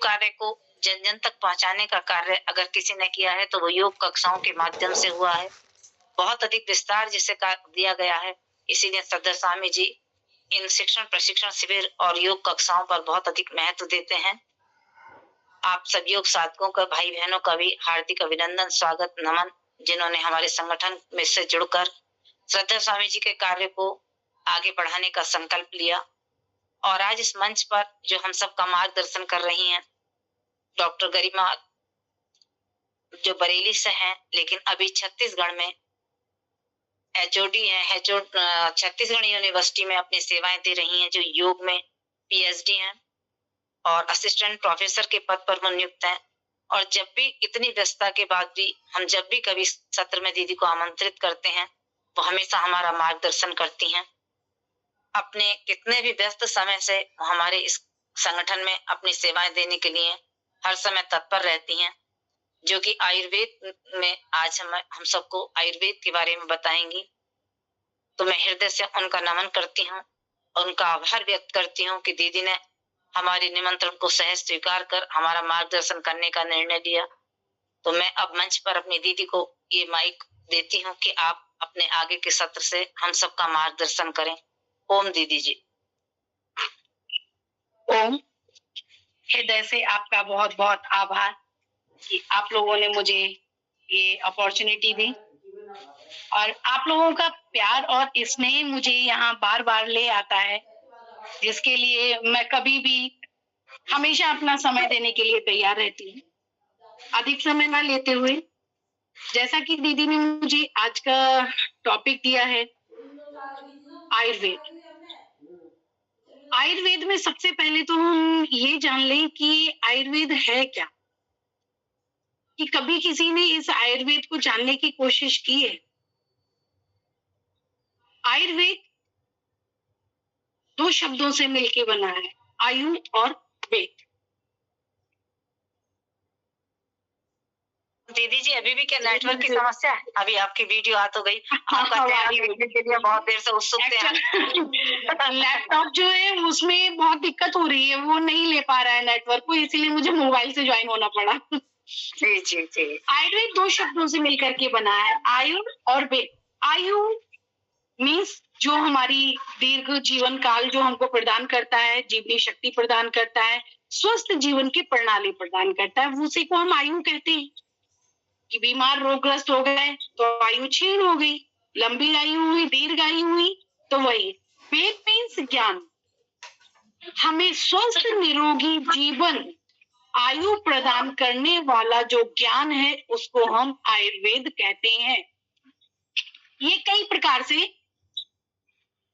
कार्य को जन जन तक पहुंचाने का कार्य अगर किसी ने किया है तो वो योग कक्षाओं के माध्यम से हुआ है। बहुत अधिक विस्तार जिसे दिया गया है, इसीलिए श्रद्धा स्वामी जी इन शिक्षण प्रशिक्षण शिविर और योग कक्षाओं पर बहुत अधिक महत्व देते हैं। आप सब योग साधकों का, भाई बहनों का भी हार्दिक अभिनंदन, स्वागत, नमन, जिन्होंने हमारे संगठन में से जुड़कर श्रद्धा स्वामी जी के कार्य को आगे बढ़ाने का संकल्प लिया। और आज इस मंच पर जो हम सबका मार्गदर्शन कर रही हैं, डॉक्टर गरिमा, जो बरेली से हैं लेकिन अभी छत्तीसगढ़ में एचओडी है, छत्तीसगढ़ यूनिवर्सिटी में अपनी सेवाएं दे रही हैं, जो योग में पीएचडी हैं और असिस्टेंट प्रोफेसर के पद पर वो नियुक्त हैं। और जब भी इतनी व्यस्तता के बाद भी हम जब भी कभी सत्र में दीदी को आमंत्रित करते हैं, वो हमेशा हमारा मार्गदर्शन करती हैं। अपने कितने भी व्यस्त समय से हमारे इस संगठन में अपनी सेवाएं देने के लिए हर समय तत्पर रहती हैं, जो कि आयुर्वेद में आज हम सबको आयुर्वेद के बारे में बताएंगी। तो मैं हृदय से उनका नमन करती हूँ और उनका आभार व्यक्त करती हूँ कि दीदी ने हमारे निमंत्रण को सहज स्वीकार कर हमारा मार्गदर्शन करने का निर्णय लिया। तो मैं अब मंच पर अपनी दीदी को ये माइक देती हूँ कि आप अपने आगे के सत्र से हम सबका मार्गदर्शन करें। ओम दीदी जी। ओम। हृदय से आपका बहुत बहुत आभार कि आप लोगों ने मुझे ये अपॉर्चुनिटी दी और आप लोगों का प्यार और स्नेह मुझे यहाँ बार बार ले आता है, जिसके लिए मैं कभी भी हमेशा अपना समय देने के लिए तैयार रहती हूँ। अधिक समय न लेते हुए, जैसा कि दीदी ने मुझे आज का टॉपिक दिया है आयुर्वेद। आयुर्वेद में सबसे पहले तो हम ये जान लें कि आयुर्वेद है क्या, कि कभी किसी ने इस आयुर्वेद को जानने की कोशिश की है। आयुर्वेद दो शब्दों से मिलकर बना है, आयु और वेद। दीदी जी अभी भी क्या नेटवर्क की समस्या है? अभी आपकी वीडियो आ तो गई, आप कहते हैं वीडियो के लिए बहुत देर से उत्सुक थे। लैपटॉप जो है उसमें बहुत दिक्कत हो रही है, वो नहीं ले पा रहा है नेटवर्क को, इसीलिए मुझे मोबाइल से ज्वाइन होना पड़ा। जी जी जी। आयुर्वेद दो शब्दों से मिलकर के बना है, आयु और वेद। आयु मीन्स जो हमारी दीर्घ जीवन काल जो हमको प्रदान करता है, जीवनी शक्ति प्रदान करता है, स्वस्थ जीवन की प्रणाली प्रदान करता है, उसी को हम आयु कहते हैं। कि बीमार रोगग्रस्त हो गए तो आयु क्षीण हो गई, लंबी आयु हुई, दीर्घ आयु हुई, तो वही। वेद मीन्स ज्ञान। हमें स्वस्थ निरोगी जीवन आयु प्रदान करने वाला जो ज्ञान है उसको हम आयुर्वेद कहते हैं। ये कई प्रकार से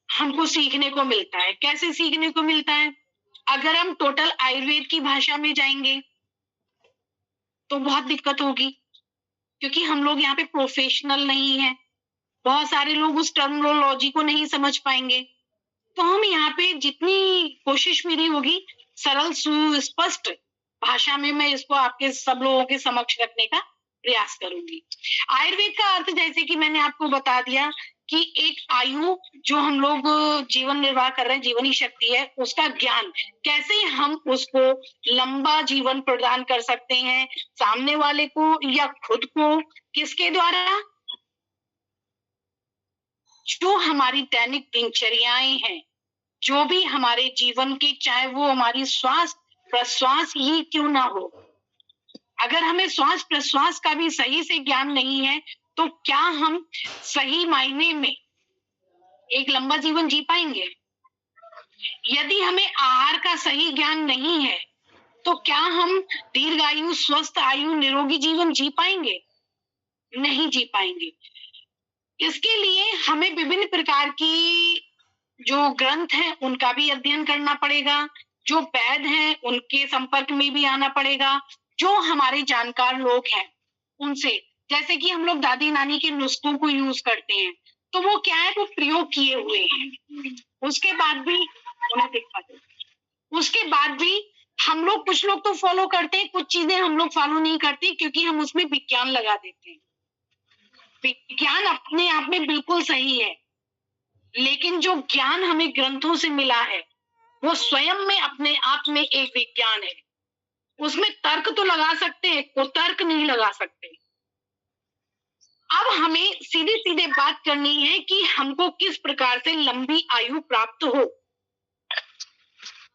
हमको सीखने को मिलता है। कैसे सीखने को मिलता है? अगर हम टोटल आयुर्वेद की भाषा में जाएंगे तो बहुत दिक्कत होगी, क्योंकि हम लोग यहाँ पे प्रोफेशनल नहीं है, बहुत सारे लोग उस टर्मिनोलॉजी को नहीं समझ पाएंगे। तो हम यहाँ पे जितनी कोशिश मेरी होगी सरल सुस्पष्ट भाषा में मैं इसको आपके सब लोगों के समक्ष रखने का प्रयास करूंगी। आयुर्वेद का अर्थ जैसे कि मैंने आपको बता दिया कि एक आयु जो हम लोग जीवन निर्वाह कर रहे हैं, जीवनी शक्ति है, उसका ज्ञान कैसे हम उसको लंबा जीवन प्रदान कर सकते हैं, सामने वाले को या खुद को, किसके द्वारा? जो हमारी दैनिक दिनचर्याएं हैं, जो भी हमारे जीवन की, चाहे वो हमारी श्वास प्रश्वास ही क्यों ना हो, अगर हमें श्वास प्रश्वास का भी सही से ज्ञान नहीं है तो क्या हम सही मायने में एक लंबा जीवन जी पाएंगे? यदि हमें आहार का सही ज्ञान नहीं है तो क्या हम दीर्घायु, स्वस्थ आयु, निरोगी जीवन जी पाएंगे? नहीं जी पाएंगे। इसके लिए हमें विभिन्न प्रकार की जो ग्रंथ हैं उनका भी अध्ययन करना पड़ेगा, जो वैद्य हैं उनके संपर्क में भी आना पड़ेगा, जो हमारे जानकार लोग हैं उनसे, जैसे कि हम लोग दादी नानी के नुस्खों को यूज करते हैं तो वो क्या है, वो प्रयोग किए हुए हैं, उसके बाद भी उन्हें दिक्कत है। उसके बाद भी हम लोग, कुछ लोग तो फॉलो करते हैं, कुछ चीजें हम लोग फॉलो नहीं करते क्योंकि हम उसमें विज्ञान लगा देते हैं। विज्ञान अपने आप में बिल्कुल सही है, लेकिन जो ज्ञान हमें ग्रंथों से मिला है वो स्वयं में अपने आप में एक विज्ञान है। उसमें तर्क तो लगा सकते हैं, कुतर्क नहीं लगा सकते। अब हमें सीधे सीधे बात करनी है कि हमको किस प्रकार से लंबी आयु प्राप्त हो।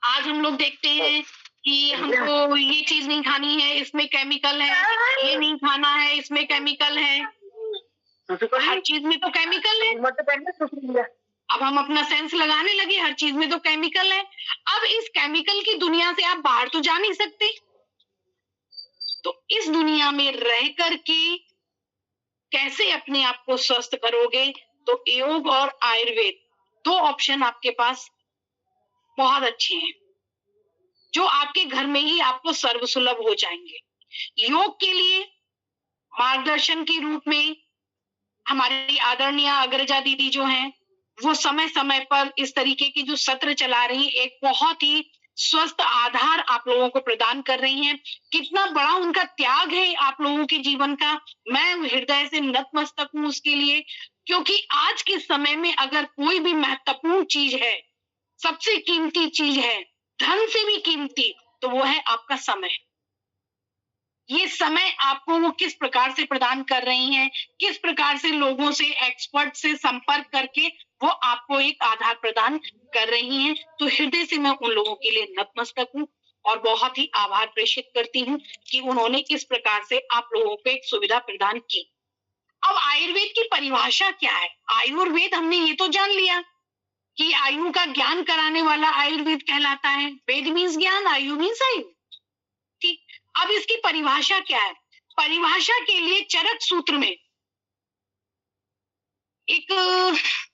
आज हम लोग देखते हैं कि हमको ये चीज नहीं खानी है, इसमें केमिकल है, ये नहीं खाना है, इसमें केमिकल है, हर चीज में तो केमिकल है। अब हम अपना सेंस लगाने लगे, हर चीज में तो केमिकल है। अब इस केमिकल की दुनिया से आप बाहर तो जा नहीं सकते, तो इस दुनिया में रह करके कैसे अपने आप को स्वस्थ करोगे? तो योग और आयुर्वेद दो ऑप्शन आपके पास बहुत अच्छे हैं, जो आपके घर में ही आपको सर्वसुलभ हो जाएंगे। योग के लिए मार्गदर्शन के रूप में हमारी आदरणीय अग्रजा दीदी जो हैं, वो समय समय पर इस तरीके की जो सत्र चला रही है, एक बहुत ही स्वस्थ आधार आप लोगों को प्रदान कर रही हैं। कितना बड़ा उनका त्याग है आप लोगों के जीवन का, मैं हृदय से नतमस्तक हूँ उसके लिए। क्योंकि आज के समय में अगर कोई भी महत्वपूर्ण चीज है, सबसे कीमती चीज है, धन से भी कीमती, तो वो है आपका समय। ये समय आपको वो किस प्रकार से प्रदान कर रही हैं, किस प्रकार से लोगों से, एक्सपर्ट से संपर्क करके वो आपको एक आधार प्रदान कर रही हैं। तो हृदय से मैं उन लोगों के लिए नतमस्तक हूँ और बहुत ही आभार प्रेषित करती हूँ कि उन्होंने किस प्रकार से आप लोगों को एक सुविधा प्रदान की। अब आयुर्वेद की परिभाषा क्या है? आयुर्वेद हमने ये तो जान लिया कि आयु का ज्ञान कराने वाला आयुर्वेद कहलाता है। वेद मीन्स ज्ञान, आयु मीन्स आयु। ठीक, अब इसकी परिभाषा क्या है? परिभाषा के लिए चरक सूत्र में एक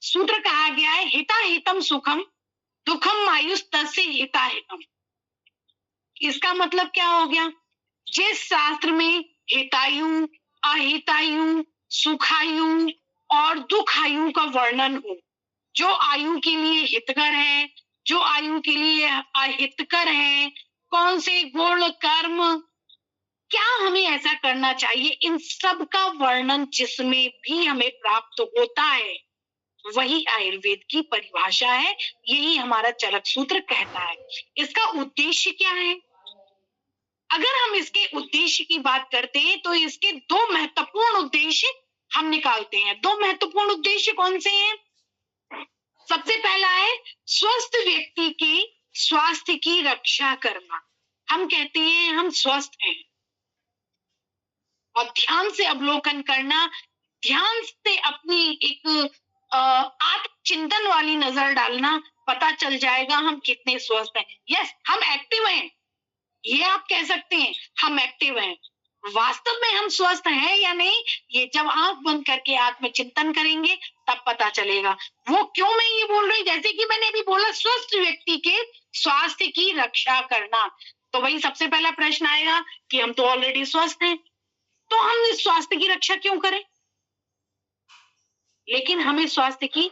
सूत्र कहा गया है, हिता हितम सुखम दुखम आयुष तस्य हिता हितम। इसका मतलब क्या हो गया? जिस शास्त्र में हितायु, अहितायु, सुखायु और दुखायु का वर्णन हो, जो आयु के लिए हितकर है, जो आयु के लिए अहितकर है, कौन से गुण कर्म, क्या हमें ऐसा करना चाहिए, इन सब का वर्णन जिसमें भी हमें प्राप्त होता है, वही आयुर्वेद की परिभाषा है। यही हमारा चरक सूत्र कहता है। इसका उद्देश्य क्या है? अगर हम इसके उद्देश्य की बात करते हैं तो इसके दो महत्वपूर्ण उद्देश्य हम निकालते हैं। दो महत्वपूर्ण उद्देश्य कौन से हैं? सबसे पहला है स्वस्थ व्यक्ति के स्वास्थ्य की रक्षा करना। हम कहते हैं हम स्वस्थ हैं, और ध्यान से अवलोकन करना, ध्यान से अपनी एक आत्मचिंतन वाली नजर डालना, पता चल जाएगा हम कितने स्वस्थ हैं। यस, हम एक्टिव हैं, ये आप कह सकते हैं, हम एक्टिव हैं। वास्तव में हम स्वस्थ हैं या नहीं, ये जब आंख बंद करके आत्मचिंतन करेंगे तब पता चलेगा। वो क्यों मैं ये बोल रही, जैसे कि मैंने अभी बोला, स्वस्थ व्यक्ति के स्वास्थ्य की रक्षा करना, तो वही सबसे पहला प्रश्न आएगा कि हम तो ऑलरेडी स्वस्थ हैं, तो हम इस स्वास्थ्य की रक्षा क्यों करें? लेकिन हमें स्वास्थ्य की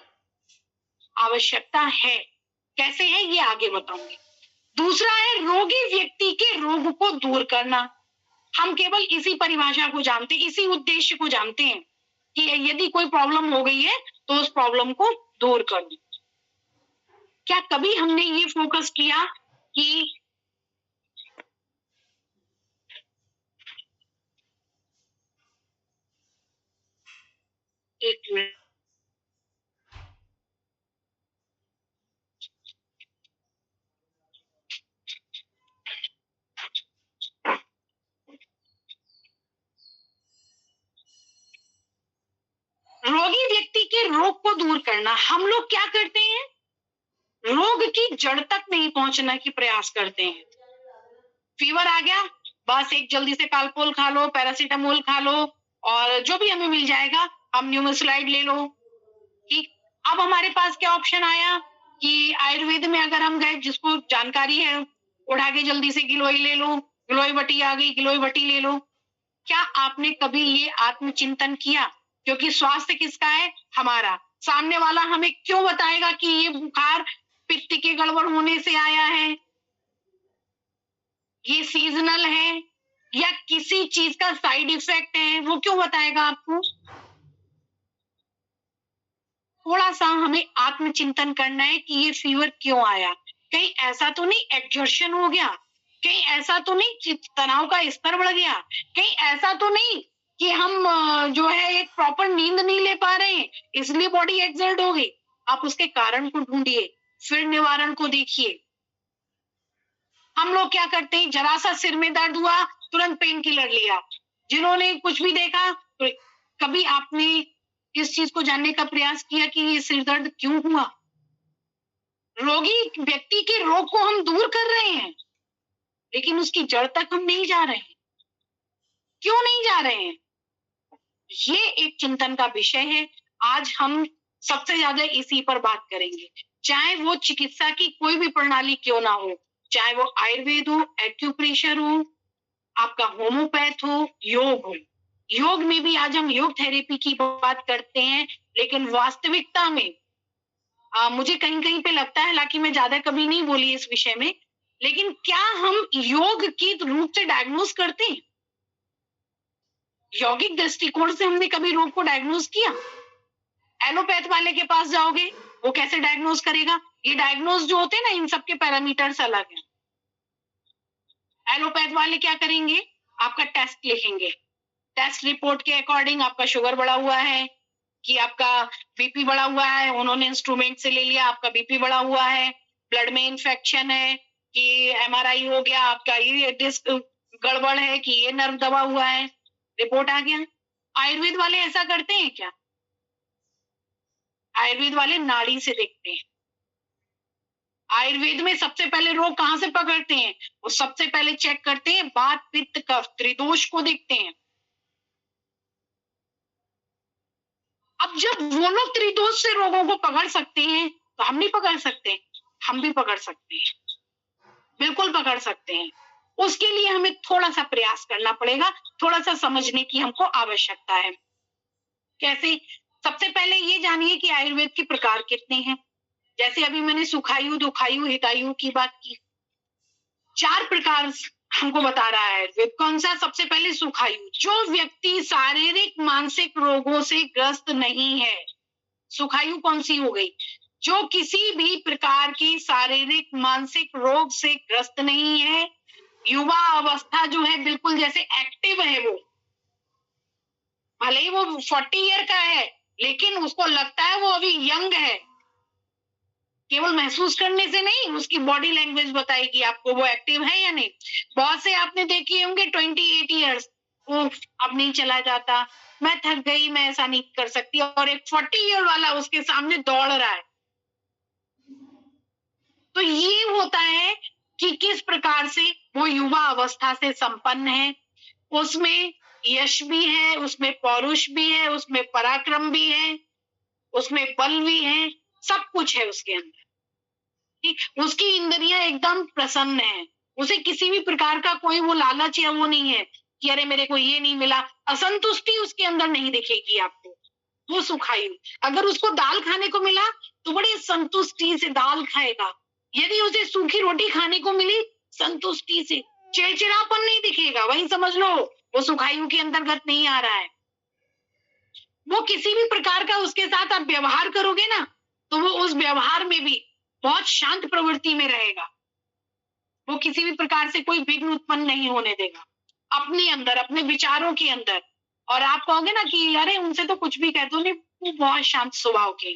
आवश्यकता है। कैसे है ये आगे बताऊंगी। दूसरा है रोगी व्यक्ति के रोग को दूर करना। हम केवल इसी परिभाषा को जानते, इसी उद्देश्य को जानते हैं कि यदि कोई प्रॉब्लम हो गई है तो उस प्रॉब्लम को दूर कर दो। क्या कभी हमने ये फोकस किया कि एक मिनट, रोगी व्यक्ति के रोग को दूर करना, हम लोग क्या करते हैं? रोग की जड़ तक नहीं पहुंचने की प्रयास करते हैं। फीवर आ गया, बस एक जल्दी से कालपोल खा लो, पैरासीटामोल खा लो, और जो भी हमें मिल जाएगा, हम न्यूमेस्लाइड ले लो। ठीक, अब हमारे पास क्या ऑप्शन आया कि आयुर्वेद में अगर हम गए, जिसको जानकारी है, उठा के जल्दी से गिलोय ले लो, गिलोय बटी आ गई, गिलोय बटी ले लो। क्या आपने कभी ये आत्मचिंतन किया? क्योंकि स्वास्थ्य किसका है? हमारा। सामने वाला हमें क्यों बताएगा कि ये बुखार पित्त के गड़बड़ होने से आया है, ये सीजनल है, या किसी चीज का साइड इफेक्ट है? वो क्यों बताएगा आपको? थोड़ा सा हमें आत्मचिंतन करना है कि ये फीवर क्यों आया। कहीं ऐसा तो नहीं एक्सर्शन हो गया, कहीं ऐसा तो नहीं कि तनाव का स्तर बढ़ गया, कहीं ऐसा तो नहीं कि हम जो है एक प्रॉपर नींद नहीं ले पा रहे हैं इसलिए बॉडी एक्सर्ट हो गई। आप उसके कारण को ढूंढिए, फिर निवारण को देखिए। हम लोग क्या करते हैं, जरा सा सिर में दर्द हुआ तुरंत पेन किलर लिया, जिन्होंने कुछ भी देखा तो कभी आपने इस चीज को जानने का प्रयास किया कि ये सिर दर्द क्यों हुआ? रोगी व्यक्ति के रोग को हम दूर कर रहे हैं लेकिन उसकी जड़ तक हम नहीं जा रहे हैं। क्यों नहीं जा रहे हैं? ये एक चिंतन का विषय है। आज हम सबसे ज्यादा इसी पर बात करेंगे, चाहे वो चिकित्सा की कोई भी प्रणाली क्यों ना हो, चाहे वो आयुर्वेद हो, एक्यूप्रेशर हो, आपका होम्योपैथ हो, योग हो। योग में भी आज हम योग थेरेपी की बात करते हैं, लेकिन वास्तविकता में मुझे कहीं कहीं पे लगता है, हालांकि मैं ज्यादा कभी नहीं बोली इस विषय में, लेकिन क्या हम योग की रूप से डायग्नोज करते हैं? यौगिक दृष्टिकोण से हमने कभी रोग को डायग्नोज किया? एलोपैथ वाले के पास जाओगे, वो कैसे डायग्नोज करेगा? ये डायग्नोज जो होते हैं ना, इन सबके पैरामीटर्स अलग हैं। एलोपैथ वाले क्या करेंगे, आपका टेस्ट लिखेंगे, टेस्ट रिपोर्ट के अकॉर्डिंग आपका शुगर बढ़ा हुआ है कि आपका बीपी बढ़ा हुआ है, उन्होंने इंस्ट्रूमेंट से ले लिया, आपका बीपी बढ़ा हुआ है, ब्लड में इंफेक्शन है कि एमआरआई हो गया, आपका ये डिस्क गड़बड़ है कि ये नर्व दबा हुआ है, रिपोर्ट आ गया। आयुर्वेद वाले ऐसा करते हैं क्या? आयुर्वेद वाले नाड़ी से देखते हैं। आयुर्वेद में सबसे पहले रोग कहां से पकड़ते हैं? वो सबसे पहले चेक करते हैं वात पित्त कफ त्रिदोष को देखते हैं। अब जब वो लोग त्रिदोष से रोगों को पकड़ सकते हैं तो हम नहीं पकड़ सकते? हम भी पकड़ सकते हैं, बिल्कुल पकड़ सकते हैं। उसके लिए हमें थोड़ा सा प्रयास करना पड़ेगा, थोड़ा सा समझने की हमको आवश्यकता है। कैसे? सबसे पहले ये जानिए कि आयुर्वेद के प्रकार कितने हैं। जैसे अभी मैंने सुखायु, दुखायु, हितायु की बात की, 4 प्रकार हमको बता रहा है आयुर्वेद। कौन सा? सबसे पहले सुखायु, जो व्यक्ति शारीरिक मानसिक रोगों से ग्रस्त नहीं है। सुखायु कौन सी हो गई? जो किसी भी प्रकार की शारीरिक मानसिक रोग से ग्रस्त नहीं है, युवा अवस्था जो है बिल्कुल जैसे एक्टिव है, वो भले ही वो 40 ईयर का है लेकिन उसको लगता है वो अभी यंग है। केवल महसूस करने से नहीं, उसकी बॉडी लैंग्वेज बताएगी आपको वो एक्टिव है या नहीं। बहुत से आपने देखे होंगे 28 ईयर्स, अब नहीं चला जाता, मैं थक गई, मैं ऐसा नहीं कर सकती, और एक 40 ईयर वाला उसके सामने दौड़ रहा है। तो ये होता है कि किस प्रकार से वो युवा अवस्था से संपन्न है, उसमें यश भी है, उसमें पौरुष भी है, उसमें पराक्रम भी है, उसमें बल भी है, सब कुछ है उसके अंदर। ठीक, उसकी इंद्रियां एकदम प्रसन्न है, उसे किसी भी प्रकार का कोई वो लालच या वो नहीं है कि अरे मेरे को ये नहीं मिला, असंतुष्टि उसके अंदर नहीं दिखेगी आपको। वो सुखायु। अगर उसको दाल खाने को मिला तो बड़ी संतुष्टि से दाल खाएगा, यदि उसे सूखी रोटी खाने को मिली संतुष्टि से, चिड़चिड़ापन नहीं दिखेगा, वही समझ लो वो सुखायु के अंतर्गत नहीं आ रहा है। वो किसी भी प्रकार का उसके साथ आप व्यवहार करोगे ना तो वो उस व्यवहार में भी बहुत शांत प्रवृत्ति में रहेगा, वो किसी भी प्रकार से कोई विघ्न उत्पन्न नहीं होने देगा अपने अंदर, अपने विचारों के अंदर। और आप कहोगे ना कि अरे उनसे तो कुछ भी कह दो, नहीं, वो बहुत शांत स्वभाव के,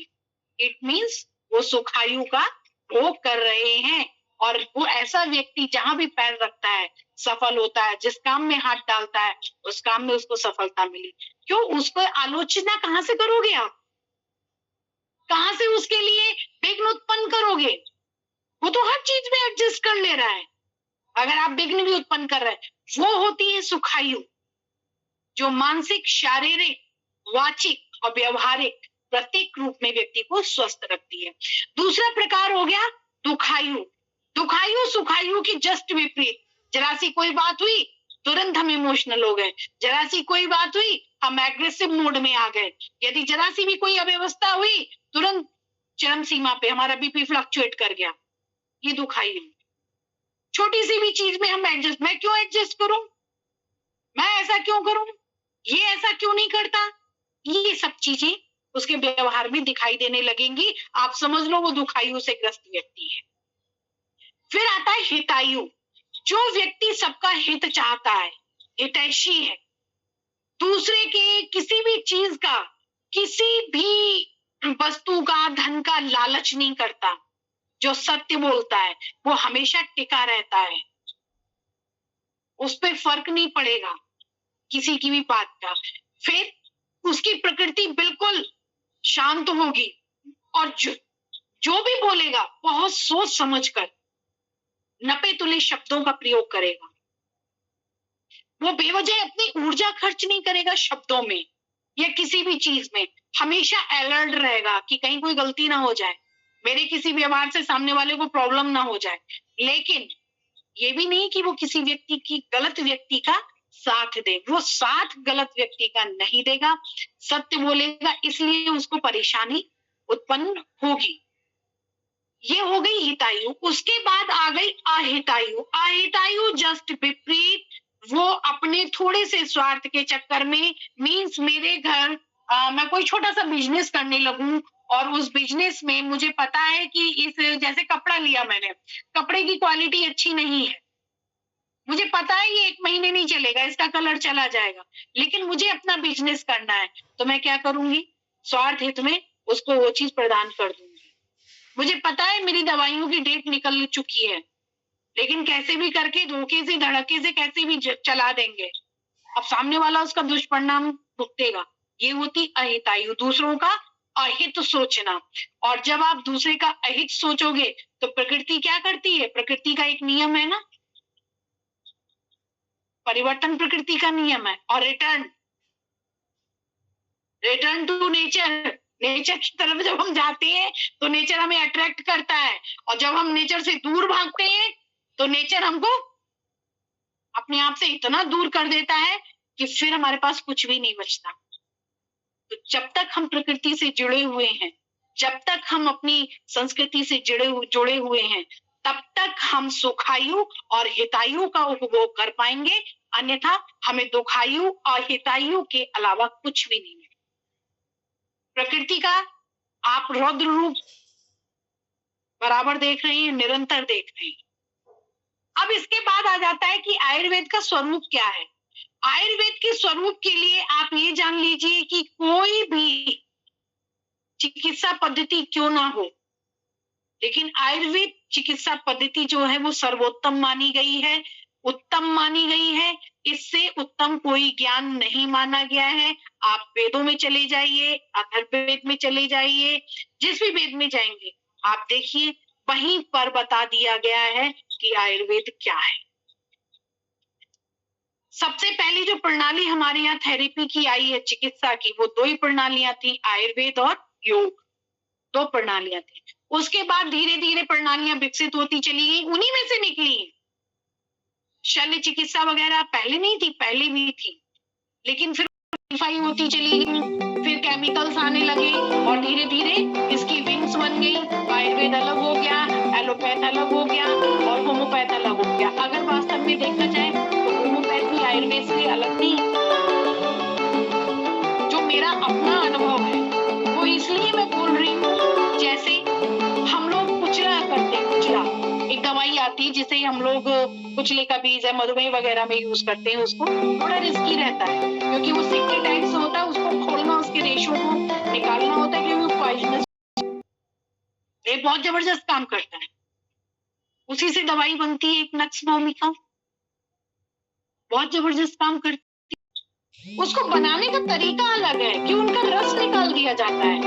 इट मीन्स वो सुखायु का भोग कर रहे हैं। और वो ऐसा व्यक्ति जहां भी पैर रखता है सफल होता है, जिस काम में हाथ डालता है उस काम में उसको सफलता मिली। क्यों? उसको आलोचना कहां से करोगे आप? कहां से उसके लिए विघ्न उत्पन्न करोगे? वो तो हर चीज में एडजस्ट कर ले रहा है, अगर आप विघ्न भी उत्पन्न कर रहे हैं। वो होती है सुखायु, जो मानसिक, शारीरिक, वाचिक और व्यवहारिक प्रत्येक रूप में व्यक्ति को स्वस्थ रखती है। दूसरा प्रकार हो गया दुखायु। दुखायु सुखायु की जस्ट विपरीत। जरा सी कोई बात हुई तुरंत हम इमोशनल हो गए, जरा सी कोई बात हुई हम एग्रेसिव मोड में आ गए, यदि जरा सी भी कोई अव्यवस्था हुई तुरंत चरम सीमा पे हमारा बीपी फ्लक्चुएट कर गया। ये दुखायु। छोटी सी भी चीज में हम एडजस्ट, मैं क्यों एडजस्ट करूं, मैं ऐसा क्यों करूं, ये ऐसा क्यों नहीं करता, ये सब चीजें उसके व्यवहार में दिखाई देने लगेंगी। आप समझ लो वो दुखायु से ग्रस्त व्यक्ति है। फिर आता है हितायु। जो व्यक्ति सबका हित चाहता है, हितैषी है, दूसरे के किसी भी चीज का, किसी भी वस्तु का, धन का लालच नहीं करता, जो सत्य बोलता है वो हमेशा टिका रहता है, उस पर फर्क नहीं पड़ेगा किसी की भी बात का। फिर उसकी प्रकृति बिल्कुल शांत होगी और जो भी बोलेगा बहुत सोच समझकर नपे तुले शब्दों का प्रयोग करेगा। वो बेवजह अपनी ऊर्जा खर्च नहीं करेगा शब्दों में या किसी भी चीज में, हमेशा अलर्ट रहेगा कि कहीं कोई गलती ना हो जाए, मेरे किसी व्यवहार से सामने वाले को प्रॉब्लम ना हो जाए। लेकिन ये भी नहीं कि वो किसी व्यक्ति की, गलत व्यक्ति का साथ दे, वो साथ गलत व्यक्ति का नहीं देगा, सत्य बोलेगा, इसलिए उसको परेशानी उत्पन्न होगी। ये हो गई हितायु। उसके बाद आ गई अहितायु। अहितायु जस्ट विपरीत, वो अपने थोड़े से स्वार्थ के चक्कर में, मीन्स मेरे घर मैं कोई छोटा सा बिजनेस करने लगूं और उस बिजनेस में मुझे पता है कि इस, जैसे कपड़ा लिया मैंने, कपड़े की क्वालिटी अच्छी नहीं है, मुझे पता है ये 1 महीने नहीं चलेगा, इसका कलर चला जाएगा, लेकिन मुझे अपना बिजनेस करना है, तो मैं क्या करूंगी, स्वार्थ हित में उसको वो चीज प्रदान कर दूंगी। मुझे पता है मेरी दवाइयों की डेट निकल चुकी है, लेकिन कैसे भी करके, धोखे से, धड़के से कैसे भी चला देंगे, अब सामने वाला उसका दुष्परिणाम भुगतेगा। ये होती अहितायु, दूसरों का अहित सोचना। और जब आप दूसरे का अहित सोचोगे तो प्रकृति क्या करती है, प्रकृति का एक नियम है ना, परिवर्तन प्रकृति का नियम है, और रिटर्न टू नेचर, नेचर की तरफ जब हम जाते हैं तो नेचर हमें अट्रैक्ट करता है, और जब हम नेचर से दूर भागते हैं तो नेचर हमको अपने आप से इतना दूर कर देता है कि फिर हमारे पास कुछ भी नहीं बचता। तो जब तक हम प्रकृति से जुड़े हुए हैं, जब तक हम अपनी संस्कृति से जुड़े हुए हैं, तब तक हम सुखायु और हितायु का उपभोग कर पाएंगे, अन्यथा हमें दुखायु और हितायु के अलावा कुछ भी नहीं मिलेगा। प्रकृति का आप रौद्र रूप बराबर देख रहे हैं, निरंतर देख रहे हैं। अब इसके बाद आ जाता है कि आयुर्वेद का स्वरूप क्या है। आयुर्वेद के स्वरूप के लिए आप ये जान लीजिए कि कोई भी चिकित्सा पद्धति क्यों ना हो, लेकिन आयुर्वेद चिकित्सा पद्धति जो है वो सर्वोत्तम मानी गई है, उत्तम मानी गई है। इससे उत्तम कोई ज्ञान नहीं माना गया है। आप वेदों में चले जाइए, अथर्ववेद में चले जाइए, जिस भी वेद में जाएंगे आप देखिए वहीं पर बता दिया गया है कि आयुर्वेद क्या है। सबसे पहली जो प्रणाली हमारे यहाँ थेरेपी की आई है, चिकित्सा की, वो 2 ही प्रणालियां थी, आयुर्वेद और योग, 2 प्रणालियां थी। उसके बाद धीरे धीरे प्रणालियां विकसित होती चली गई, उन्हीं में से निकली शल्य चिकित्सा वगैरह पहले नहीं थी, पहले भी थी, लेकिन फिर मॉडिफाई होती चली गई, फिर केमिकल्स आने लगे और धीरे धीरे इसकी विंग्स बन गई। आयुर्वेद अलग हो गया, एलोपैथ अलग हो गया और होम्योपैथ अलग हो गया। अगर वास्तव में देखा जाए तो होम्योपैथी आयुर्वेद से अलग नहीं। जो मेरा अपना अनुभव है वो इसलिए मैं बोल रही हूँ, जैसे हम लोग कुचला करते हैं, कुचला एक दवाई आती है जिसे हम लोग कुचले का बीज है, मधुमेह वगैरह में यूज करते हैं, उसको थोड़ा रिस्की रहता है क्योंकि वो सिक्के टाइप से होता है, उसको खोलना, उसके रेशो को निकालना होता है क्योंकि वो पॉइजनस, ये बहुत जबरदस्त काम करता है। उसी से दवाई बनती है एक नक्स भूमिका, बहुत जबरदस्त काम करती है। उसको बनाने का तरीका अलग है कि उनका रस निकाल दिया जाता है,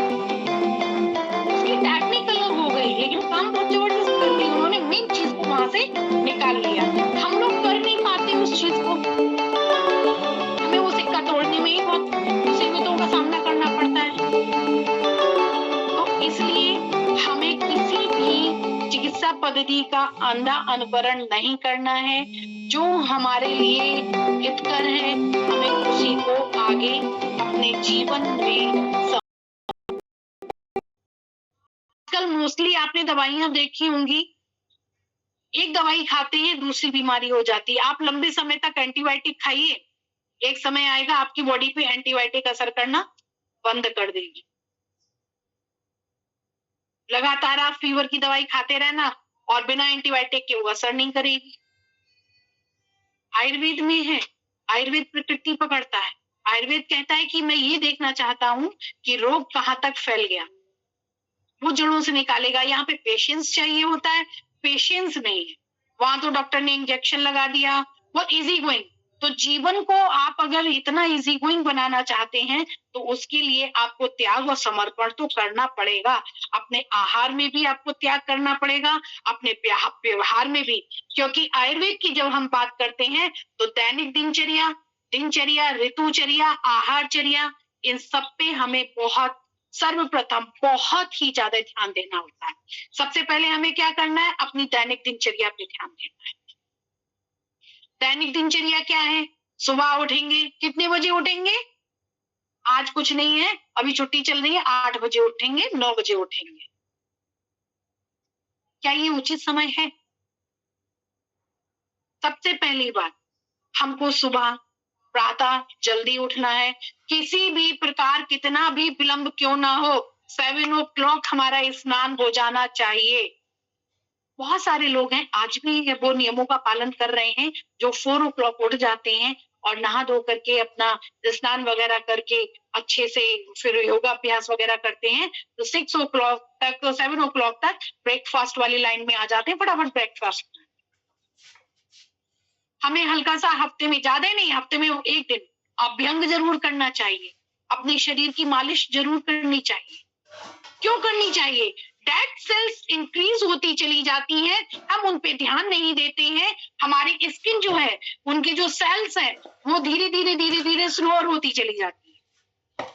उसकी टेक्निक अलग हो गई, लेकिन काम बहुत जबरदस्त करती है। उन्होंने मेन चीज को वहां से निकाल लिया, हम लोग कर नहीं पाते उस चीज को, हमें वो सिक्का तोड़ने में ही बहुत मुसीबतों का सामना करना पड़ता है। तो इसलिए हमें किसी भी चिकित्सा पद्धति का अंधा अनुकरण नहीं करना है, जो हमारे लिए हितकर है हमें उसी को आगे अपने जीवन में। आजकल मोस्टली आपने दवाइयां देखी होंगी, एक दवाई खाते हैं दूसरी बीमारी हो जाती है। आप लंबे समय तक एंटीबायोटिक खाइए, एक समय आएगा आपकी बॉडी पे एंटीबायोटिक असर करना बंद कर देगी। लगातार आप फीवर की दवाई खाते रहना और बिना एंटीबायोटिक के वो असर नहीं करेगी। आयुर्वेद में है, आयुर्वेद प्रकृति पकड़ता है। आयुर्वेद कहता है कि मैं ये देखना चाहता हूँ कि रोग कहाँ तक फैल गया, वो जड़ों से निकालेगा। यहाँ पे पेशेंस चाहिए होता है, पेशेंस नहीं है। वहां तो डॉक्टर ने इंजेक्शन लगा दिया, बहुत इजी गोइंग। तो जीवन को आप अगर इतना इजी गोइंग बनाना चाहते हैं तो उसके लिए आपको त्याग और समर्पण तो करना पड़ेगा। अपने आहार में भी आपको त्याग करना पड़ेगा, अपने व्यवहार में भी। क्योंकि आयुर्वेद की जब हम बात करते हैं तो दैनिक दिनचर्या, ऋतुचर्या, आहारचर्या, इन सब पे हमें बहुत सर्वप्रथम बहुत ही ज्यादा ध्यान देना होता है। सबसे पहले हमें क्या करना है, अपनी दैनिक दिनचर्या पे ध्यान देना है। दैनिक दिनचर्या क्या है? सुबह उठेंगे, कितने बजे उठेंगे? आज कुछ नहीं है, अभी छुट्टी चल रही है, 8 बजे उठेंगे, 9 बजे उठेंगे। क्या ये उचित समय है? सबसे पहली बात, हमको सुबह प्रातः जल्दी उठना है। किसी भी प्रकार कितना भी विलंब क्यों ना हो, 7 o'clock हमारा स्नान हो जाना चाहिए। बहुत सारे लोग हैं आज भी वो नियमों का पालन कर रहे हैं, जो 4 o'clock उठ जाते हैं और नहा धो करके अपना स्नान वगैरह करके अच्छे से फिर योगाभ्यास वगैरह करते हैं। तो 6 o'clock तक, 7 o'clock तक ब्रेकफास्ट वाली लाइन में आ जाते हैं, फटाफट ब्रेकफास्ट। हमें हल्का सा हफ्ते में, ज्यादा नहीं, हफ्ते में 1 दिन अभ्यंग जरूर करना चाहिए। अपने शरीर की मालिश जरूर करनी चाहिए। क्यों करनी चाहिए? डेड सेल्स इंक्रीज होती चली जाती हैं, हम उन पे ध्यान नहीं देते हैं। हमारी स्किन जो है, उनके जो सेल्स हैं, वो धीरे-धीरे स्लोअर होती चली जाती है।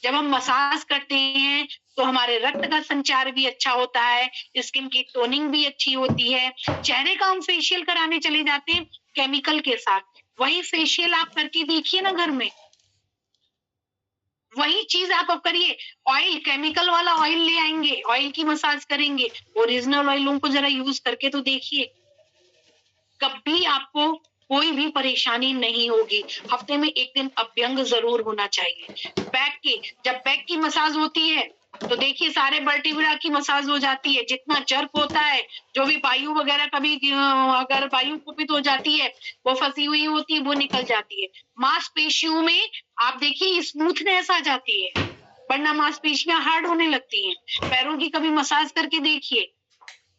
जब हम मसाज करते हैं तो हमारे रक्त का संचार भी अच्छा होता है, स्किन की टोनिंग भी अच्छी होती है। चेहरे का हम फेशियल कराने चले जाते हैं केमिकल के साथ, वही फेशियल आप करके देखिए ना घर में, वही चीज आप अब करिए। ऑयल, केमिकल वाला ऑयल ले आएंगे, ऑयल की मसाज करेंगे, ओरिजिनल ऑयलों को जरा यूज करके तो देखिए, कभी आपको कोई भी परेशानी नहीं होगी। हफ्ते में 1 दिन अभ्यंग जरूर होना चाहिए। बैक की, जब बैक की मसाज होती है तो देखिए सारे वर्टिब्रा की मसाज हो जाती है। जितना जर्क होता है, जो भी वायु वगैरह कभी अगर वायु कुपित हो जाती है, वो फंसी हुई होती है, वो निकल जाती है। मांसपेशियों में आप देखिए स्मूथनेस आ जाती है, वरना मांसपेशियां हार्ड होने लगती हैं। पैरों की कभी मसाज करके देखिए,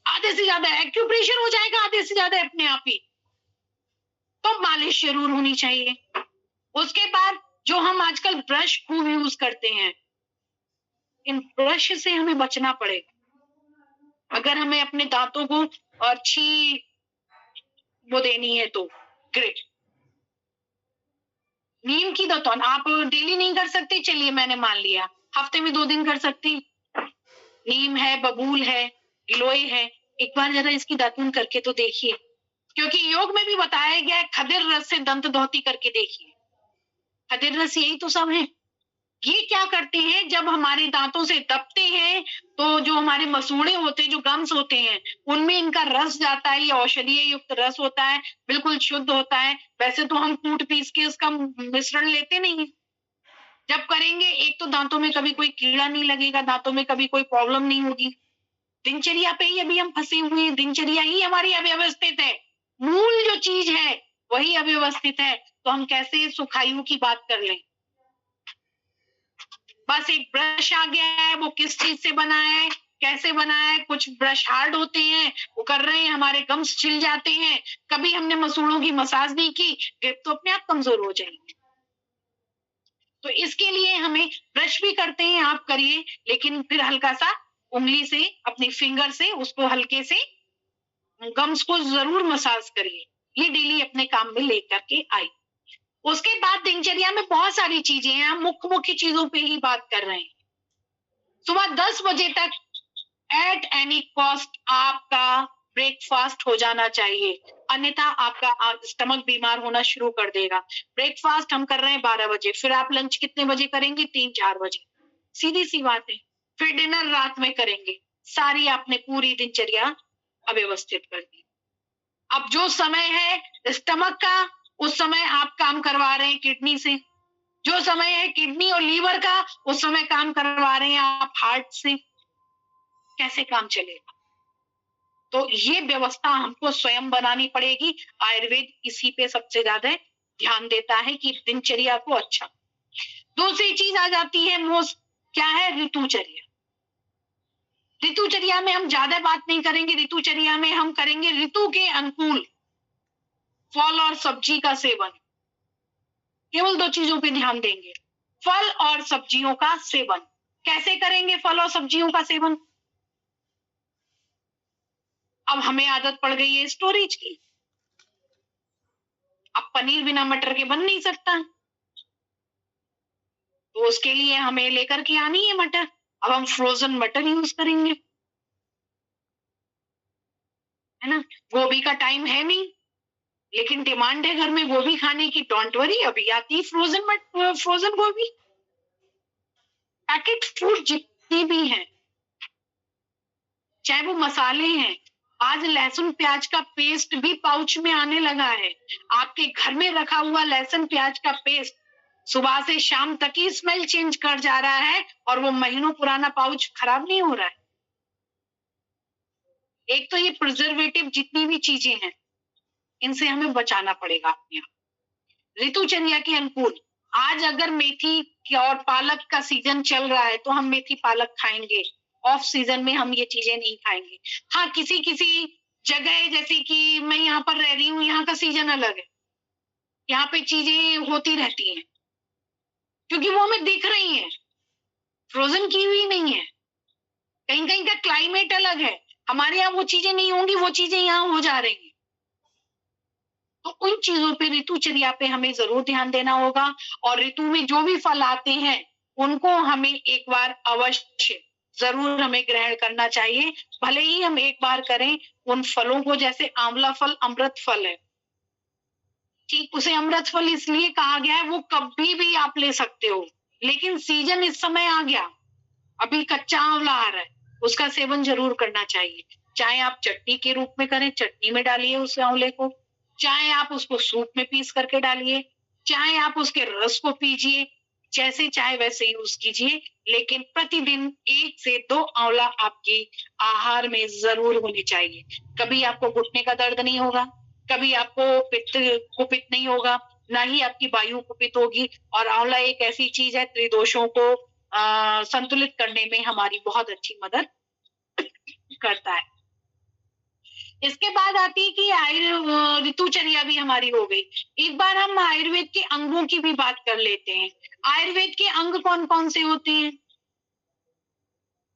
आधे से ज्यादा एक्यूप्रेशर हो जाएगा, आधे से ज्यादा अपने आप ही। तो मालिश जरूर होनी चाहिए। उसके बाद जो हम आजकल ब्रश खूब यूज करते हैं, इन ब्रश से हमें बचना पड़ेगा। अगर हमें अपने दांतों को अच्छी वो देनी है तो ग्रेट। नीम की दातुन आप डेली नहीं कर सकते, चलिए मैंने मान लिया, हफ्ते में 2 दिन कर सकती। नीम है, बबूल है, गिलोय है, एक बार जरा इसकी दातुन करके तो देखिए। क्योंकि योग में भी बताया गया है, खदिर रस से दंत धौती करके देखिए। खदिर रस यही तो सब है। ये क्या करते हैं, जब हमारे दांतों से दबते हैं तो जो हमारे मसूड़े होते हैं, जो गम्स होते हैं, उनमें इनका रस जाता है। ये औषधीय युक्त रस होता है, बिल्कुल शुद्ध होता है। वैसे तो हम कूट पीस के उसका मिश्रण लेते नहीं है। जब करेंगे, एक तो दांतों में कभी कोई कीड़ा नहीं लगेगा, दांतों में कभी कोई प्रॉब्लम नहीं होगी। दिनचर्या पे ही अभी हम फंसे हुए हैं, दिनचर्या ही हमारी अव्यवस्थित है। मूल जो चीज है वही अव्यवस्थित है, तो हम कैसे सुखायु की बात कर लें। बस एक ब्रश आ गया है, वो किस चीज से बना है, कैसे बना है। कुछ ब्रश हार्ड होते हैं, वो कर रहे हैं, हमारे गम्स छिल जाते हैं। कभी हमने मसूड़ों की मसाज नहीं की, ग्रिप तो अपने आप कमजोर हो जाएंगे। तो इसके लिए हमें ब्रश भी करते हैं, आप करिए, लेकिन फिर हल्का सा उंगली से, अपनी फिंगर से उसको हल्के से गम्स को जरूर मसाज करिए। ये डेली अपने काम में लेकर के आई। उसके बाद दिनचर्या में बहुत सारी चीजें हैं, हम मुख्य चीजों पे ही बात कर रहे हैं। सुबह 10 बजे तक एट एनी कॉस्ट आपका ब्रेकफास्ट हो जाना चाहिए, अन्यथा आपका स्टमक बीमार होना शुरू कर देगा। ब्रेकफास्ट हम कर रहे हैं 12 बजे, फिर आप लंच कितने बजे करेंगे? 3-4 बजे, सीधी सी बात है। फिर डिनर रात में करेंगे, सारी आपने पूरी दिनचर्या अव्यवस्थित कर दी। अब जो समय है स्टमक का, उस समय आप काम करवा रहे हैं किडनी से। जो समय है किडनी और लीवर का, उस समय काम करवा रहे हैं आप हार्ट से। कैसे काम चलेगा? तो ये व्यवस्था हमको स्वयं बनानी पड़ेगी। आयुर्वेद इसी पे सबसे ज्यादा ध्यान देता है कि दिनचर्या को अच्छा। दूसरी चीज आ जाती है मोस्ट, क्या है? ऋतुचर्या। ऋतुचर्या में हम ज्यादा बात नहीं करेंगे, ऋतुचर्या में हम करेंगे ऋतु के अनुकूल फल और सब्जी का सेवन। केवल 2 चीजों पे ध्यान देंगे, फल और सब्जियों का सेवन। कैसे करेंगे फल और सब्जियों का सेवन? अब हमें आदत पड़ गई है स्टोरेज की, अब पनीर बिना मटर के बन नहीं सकता, तो उसके लिए हमें लेकर के आनी है मटर। अब हम फ्रोजन मटर यूज करेंगे, है ना। गोभी का टाइम है नहीं, लेकिन डिमांड है घर में गोभी खाने की। डोंट वरी, अभी आती फ्रोजन गोभी। पैकेट फूड जितनी भी हैं, चाहे वो मसाले हैं, आज लहसुन प्याज का पेस्ट भी पाउच में आने लगा है। आपके घर में रखा हुआ लहसुन प्याज का पेस्ट सुबह से शाम तक ही स्मेल चेंज कर जा रहा है, और वो महीनों पुराना पाउच खराब नहीं हो रहा है। एक तो ये प्रिजर्वेटिव जितनी भी चीजें हैं, इनसे हमें बचाना पड़ेगा अपने आप। ऋतुचर्या के अनुकूल, आज अगर मेथी और पालक का सीजन चल रहा है तो हम मेथी पालक खाएंगे, ऑफ सीजन में हम ये चीजें नहीं खाएंगे। हाँ, किसी किसी जगह, जैसे कि मैं यहाँ पर रह रही हूँ, यहाँ का सीजन अलग है, यहाँ पे चीजें होती रहती हैं क्योंकि वो हमें दिख रही हैं, फ्रोजन की हुई नहीं है। कहीं कहीं का क्लाइमेट अलग है, हमारे यहाँ वो चीजें नहीं होंगी, वो चीजें यहाँ हो जा रही हैं। तो उन चीजों पे, ऋतुचर्या पे हमें जरूर ध्यान देना होगा। और ऋतु में जो भी फल आते हैं उनको हमें एक बार अवश्य जरूर हमें ग्रहण करना चाहिए। भले ही हम एक बार करें उन फलों को, जैसे आंवला फल अमृत फल है, ठीक, उसे अमृत फल इसलिए कहा गया है, वो कभी भी आप ले सकते हो, लेकिन सीजन इस समय आ गया, अभी कच्चा आंवला आ रहा है, उसका सेवन जरूर करना चाहिए। चाहे आप चटनी के रूप में करें, चटनी में डालिए उस आंवले को, चाहे आप उसको सूप में पीस करके डालिए, चाहे आप उसके रस को पीजिए, जैसे चाहे वैसे यूज कीजिए, लेकिन प्रतिदिन 1 से 2 आंवला आपके आहार में जरूर होने चाहिए। कभी आपको घुटने का दर्द नहीं होगा, कभी आपको कुपित नहीं होगा, ना ही आपकी वायु कुपित होगी। और आंवला एक ऐसी चीज है, त्रिदोषों को संतुलित करने में हमारी बहुत अच्छी मदद करता है। इसके बाद आती है कि ऋतुचर्या भी हमारी हो गई। एक बार हम आयुर्वेद के अंगों की भी बात कर लेते हैं। आयुर्वेद के अंग कौन कौन से होते हैं?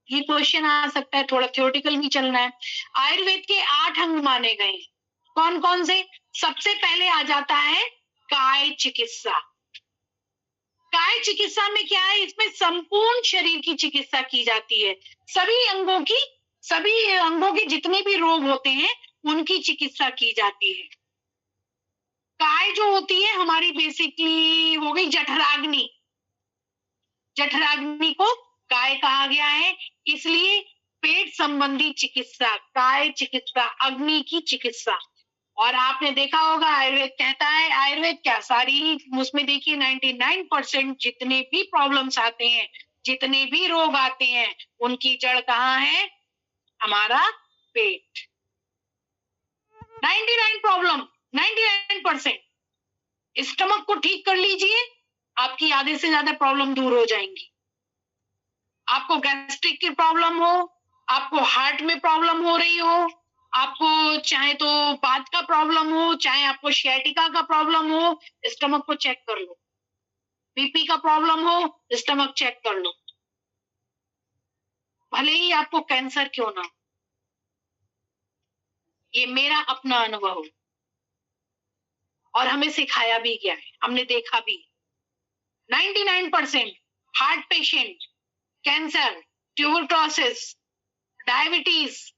ये क्वेश्चन आ सकता है, थोड़ा थ्योरेटिकल भी चलना है। आयुर्वेद के 8 अंग माने गए। कौन कौन से? सबसे पहले आ जाता है काय चिकित्सा। काय चिकित्सा में क्या है? इसमें संपूर्ण शरीर की चिकित्सा की जाती है। सभी अंगों के जितने भी रोग होते हैं उनकी चिकित्सा की जाती है। काय जो होती है हमारी बेसिकली हो गई जठराग्नि। जठराग्नि को काय कहा गया है, इसलिए पेट संबंधी चिकित्सा, काय चिकित्सा, अग्नि की चिकित्सा। और आपने देखा होगा आयुर्वेद कहता है, आयुर्वेद क्या, सारी ही उसमें देखिए 99% जितने भी प्रॉब्लम्स आते हैं, जितने भी रोग आते हैं, उनकी जड़ कहाँ है? हमारा पेट। 99% स्टमक को ठीक कर लीजिए, आपकी आधे से ज्यादा प्रॉब्लम दूर हो जाएंगी। आपको गैस्ट्रिक की प्रॉब्लम हो, आपको हार्ट में प्रॉब्लम हो रही हो, आपको चाहे तो बात का प्रॉब्लम हो, चाहे आपको शियाटिका का प्रॉब्लम हो, स्टमक को चेक कर लो। बीपी का प्रॉब्लम हो, स्टमक चेक कर लो। भले ही आपको कैंसर क्यों ना, ये मेरा अपना अनुभव है और हमें सिखाया भी गया है, हमने देखा भी। 99% heart patient, cancer, tuberculosis, diabetes,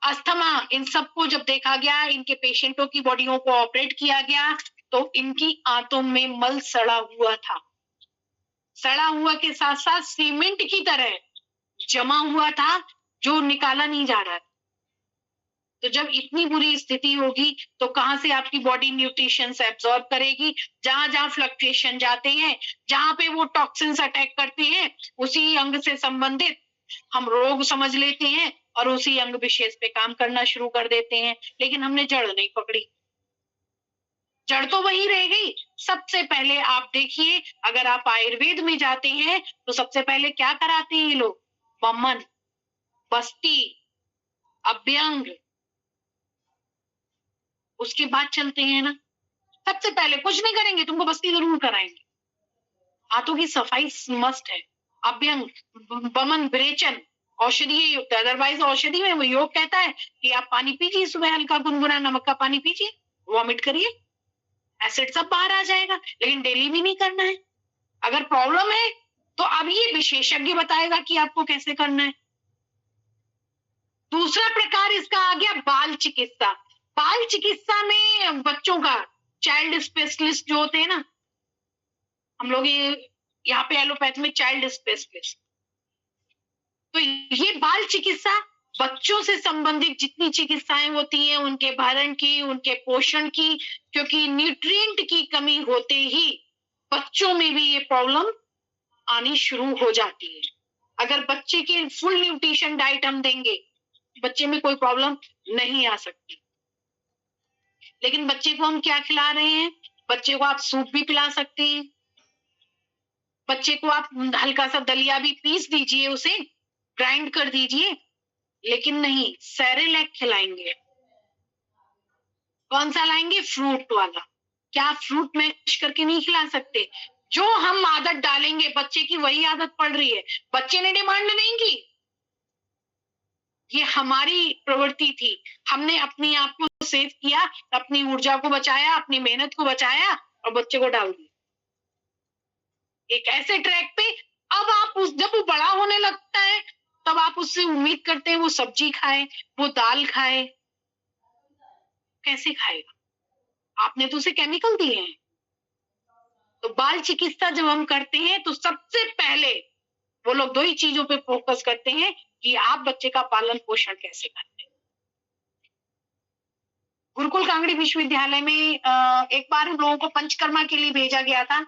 asthma, इन सबको जब देखा गया, इनके पेशेंटों की बॉडियों को ऑपरेट किया गया, तो इनकी आंतों में मल सड़ा हुआ था। सड़ा हुआ के साथ साथ सीमेंट की तरह जमा हुआ था, जो निकाला नहीं जा रहा। तो जब इतनी बुरी स्थिति होगी तो कहां से आपकी बॉडी न्यूट्रिशन एब्जॉर्ब करेगी? जहां जहां फ्लक्चुएशन जाते हैं, जहां पे वो टॉक्सिन्स अटैक करते हैं, उसी अंग से संबंधित हम रोग समझ लेते हैं और उसी अंग विशेष पे काम करना शुरू कर देते हैं, लेकिन हमने जड़ नहीं पकड़ी। जड़ तो वही रह गई। सबसे पहले आप देखिए, अगर आप आयुर्वेद में जाते हैं तो सबसे पहले क्या कराते हैं ये लोग? वमन, बस्ती, अभ्यंग, उसके बाद चलते हैं ना। सबसे पहले कुछ नहीं करेंगे, तुमको बस्ती जरूर कराएंगे। हाथों की सफाई मस्ट है। अभ्यंग, वमन, विरेचन औषधीय युक्त है। अदरवाइज औषधि में वो योग कहता है कि आप पानी पीजिए, सुबह हल्का गुनगुना नमक का पानी पीजिए, वॉमिट करिए, एसिड सब बाहर आ जाएगा, लेकिन डेली भी नहीं करना है। अगर प्रॉब्लम है तो अब ये विशेषज्ञ बताएगा कि आपको कैसे करना है। दूसरा प्रकार इसका आ गया बाल चिकित्सा। बाल चिकित्सा में बच्चों का चाइल्ड स्पेशलिस्ट जो होते हैं ना, हम लोग यहाँ पे एलोपैथ में चाइल्ड स्पेशलिस्ट, तो ये बाल चिकित्सा बच्चों से संबंधित जितनी चिकित्साएं होती हैं, उनके भरण की, उनके पोषण की, क्योंकि न्यूट्रिएंट की कमी होते ही बच्चों में भी ये प्रॉब्लम आनी शुरू हो जाती है। अगर बच्चे के फुल न्यूट्रिशन डाइट हम देंगे, बच्चे में कोई प्रॉब्लम नहीं आ सकती। लेकिन बच्चे को हम क्या खिला रहे हैं? बच्चे को आप सूप भी पिला सकते हैं, बच्चे को आप हल्का सा दलिया भी पीस दीजिए, उसे ग्राइंड कर दीजिए, लेकिन नहीं, सेरेलैक खिलाएंगे। कौन सा लाएंगे? फ्रूट वाला। क्या फ्रूट मैश करके नहीं खिला सकते? जो हम आदत डालेंगे बच्चे की वही आदत पड़ रही है। बच्चे ने डिमांड नहीं की, ये हमारी प्रवृत्ति थी। हमने अपने आप को सेव किया, अपनी ऊर्जा को बचाया, अपनी मेहनत को बचाया और बच्चे को डाल दिया एक ऐसे ट्रैक पे। अब आप जब वो बड़ा होने लगता है तब आप उससे उम्मीद करते हैं वो सब्जी खाए, वो दाल खाए। कैसे खाएगा? आपने तो उसे केमिकल दिए हैं। तो बाल चिकित्सा जब हम करते हैं तो सबसे पहले वो लोग दो ही चीजों पे फोकस करते हैं कि आप बच्चे का पालन पोषण कैसे करते हैं। गुरुकुल कांगड़ी विश्वविद्यालय में एक बार हम लोगों को पंचकर्मा के लिए भेजा गया था।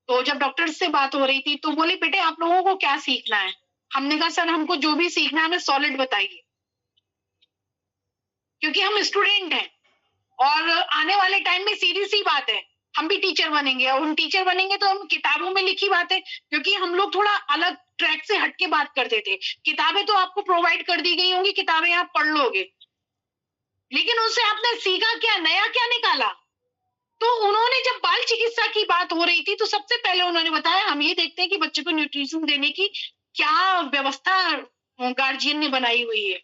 तो जब डॉक्टर से बात हो रही थी तो बोले, बेटे आप लोगों को क्या सीखना है? हमने कहा, सर हमको जो भी सीखना है हमें सॉलिड बताइए, क्योंकि हम स्टूडेंट हैं और आने वाले टाइम में सीधी सी बात है हम भी टीचर बनेंगे, और हम टीचर बनेंगे तो हम किताबों में लिखी बातें, क्योंकि हम लोग थोड़ा अलग ट्रैक से हटके बात करते थे। किताबें तो आपको प्रोवाइड कर दी गई होंगी, किताबें आप पढ़ लोगे, लेकिन उससे आपने सीखा क्या, नया क्या निकाला? तो उन्होंने जब बाल चिकित्सा की बात हो रही थी तो सबसे पहले उन्होंने बताया, हम ये देखते हैं कि बच्चे को न्यूट्रिशन देने की क्या व्यवस्था गार्जियन ने बनाई हुई है।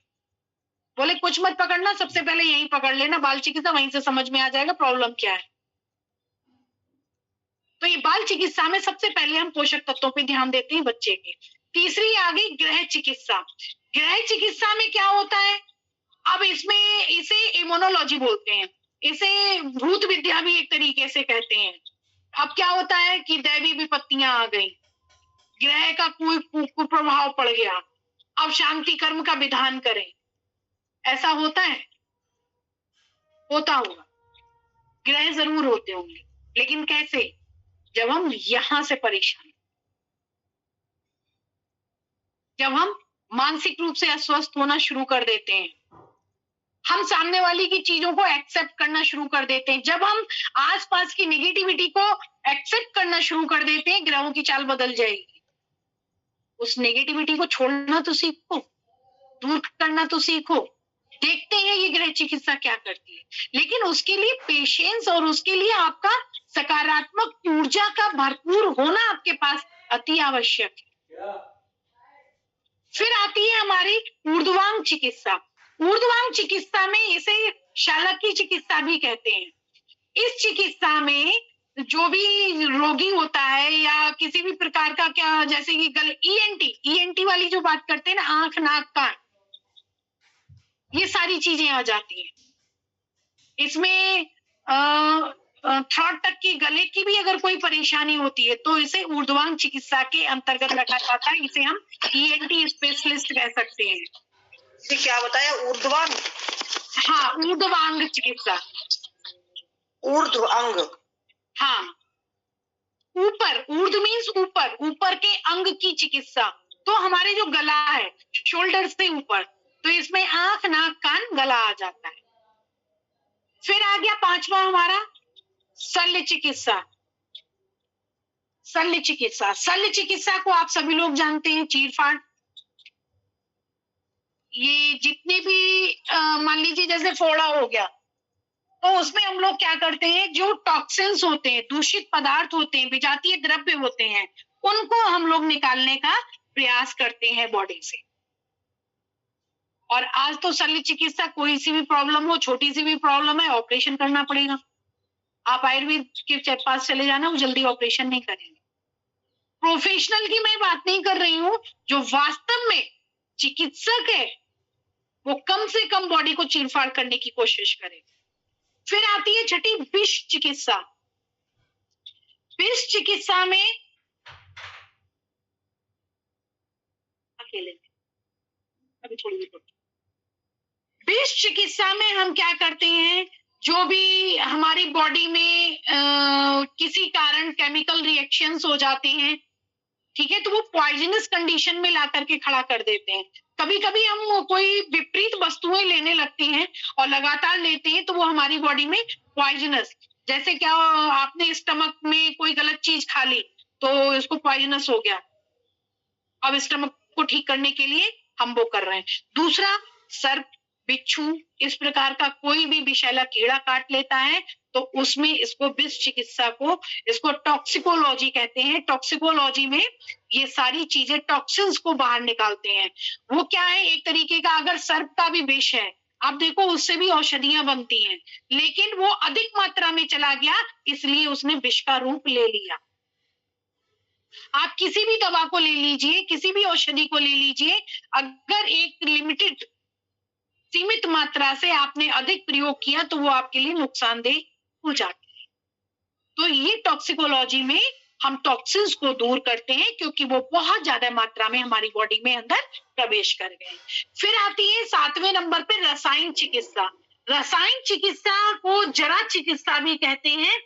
बोले कुछ मत पकड़ना, सबसे पहले यही पकड़ लेना बाल चिकित्सा, वहीं से समझ में आ जाएगा प्रॉब्लम क्या है। तो ये बाल चिकित्सा में सबसे पहले हम पोषक तत्वों पे ध्यान देते हैं बच्चे के। तीसरी आ गई गृह चिकित्सा। गृह चिकित्सा में क्या होता है? अब इसमें इसे इम्यूनोलॉजी बोलते हैं, इसे भूत विद्या भी एक तरीके से कहते हैं। अब क्या होता है कि दैवी विपत्तियां आ गई, ग्रह का कोई कुप्रभाव पड़ गया, अब शांति कर्म का विधान करें, ऐसा होता है? होता होगा, ग्रह जरूर होते होंगे, लेकिन कैसे? जब हम यहां से परेशान, जब हम मानसिक रूप से अस्वस्थ होना शुरू कर देते हैं, हम सामने वाली की चीजों को एक्सेप्ट करना शुरू कर देते हैं, जब हम आसपास की नेगेटिविटी को एक्सेप्ट करना शुरू कर देते हैं, ग्रहों की चाल बदल जाएगी। उस नेगेटिविटी को छोड़ना तो सीखो, दूर करना तो सीखो। देखते हैं ये गृह चिकित्सा क्या करती है, लेकिन उसके लिए पेशेंस और उसके लिए आपका सकारात्मक ऊर्जा का भरपूर होना आपके पास अति आवश्यक है। फिर आती है हमारी ऊर्ध्वांग चिकित्सा। ऊर्ध्वांग चिकित्सा में इसे शालक्य चिकित्सा भी कहते हैं। इस चिकित्सा में जो भी रोगी होता है या किसी भी प्रकार का, क्या जैसे कि गले, ईएनटी वाली जो बात करते हैं ना, आंख नाक कान, ये सारी चीजें आ जाती हैं। इसमें थ्रोट तक की, गले की भी अगर कोई परेशानी होती है तो इसे ऊर्ध्वांग चिकित्सा के अंतर्गत रखा जाता है। इसे हम ईएनटी स्पेशलिस्ट कह सकते हैं। ये क्या बताया? ऊर्ध्वांग? हाँ, ऊर्ध्वांग चिकित्सा। ऊर्ध्वांग? हाँ, ऊपर, ऊर्ध्व मीन्स ऊपर, ऊपर के अंग की चिकित्सा। तो तो हमारे जो गला है शोल्डर से ऊपर, तो इसमें आंख, नाक, कान, गला आ जाता है। फिर आ गया पांचवा हमारा शल्य चिकित्सा। शल्य चिकित्सा, शल्य चिकित्सा को आप सभी लोग जानते हैं, चीरफाड़। ये जितने भी मान लीजिए जैसे फोड़ा हो गया, तो उसमें हम लोग क्या करते हैं, जो टॉक्सिन्स होते हैं, दूषित पदार्थ होते हैं, विजातीय द्रव्य होते हैं, उनको हम लोग निकालने का प्रयास करते हैं बॉडी से। और आज तो शल्य चिकित्सा, कोई सी भी प्रॉब्लम हो, छोटी सी भी प्रॉब्लम है, ऑपरेशन करना पड़ेगा। आप आयुर्वेद के पास चले जाना, वो जल्दी ऑपरेशन नहीं करेंगे। प्रोफेशनल की मैं बात नहीं कर रही हूँ, जो वास्तव में चिकित्सक है वो कम से कम बॉडी को चीरफाड़ करने की कोशिश करे। फिर आती है छठी विष चिकित्सा। विष चिकित्सा में अकेले अभी थोड़ी देर विष चिकित्सा में हम क्या करते हैं, जो भी हमारी बॉडी में किसी कारण केमिकल रिएक्शंस हो जाते हैं, ठीक है, तो वो पॉइजनस कंडीशन में ला करके खड़ा कर देते हैं। कभी कभी हम कोई विपरीत वस्तुएं लेने लगते हैं और लगातार लेते हैं, तो वो हमारी बॉडी में पॉइजनस, जैसे क्या आपने स्टमक में कोई गलत चीज खा ली तो इसको पॉइजनस हो गया, अब स्टमक को ठीक करने के लिए हम वो कर रहे हैं। दूसरा, सर्प, बिच्छू, इस प्रकार का कोई भी विषैला कीड़ा काट लेता है तो उसमें इसको विष चिकित्सा को, इसको टॉक्सिकोलॉजी कहते हैं। टॉक्सिकोलॉजी में ये सारी चीजें, टॉक्सिन्स को बाहर निकालते हैं। वो क्या है, एक तरीके का, अगर सर्प का भी विष है, आप देखो उससे भी औषधियां बनती हैं, लेकिन वो अधिक मात्रा में चला गया, इसलिए उसने विष का रूप ले लिया। आप किसी भी दवा को ले लीजिए, किसी भी औषधि को ले लीजिए, अगर एक लिमिटेड, सीमित मात्रा से आपने अधिक प्रयोग किया तो वो आपके लिए नुकसानदेह हो जाती है। तो ये टॉक्सिकोलॉजी में हम टॉक्सिन्स को दूर करते हैं, क्योंकि वो बहुत ज्यादा मात्रा में हमारी बॉडी में अंदर प्रवेश कर गए। फिर आती है 7वें नंबर पे रसायन चिकित्सा। रसायन चिकित्सा को जरा चिकित्सा भी कहते हैं।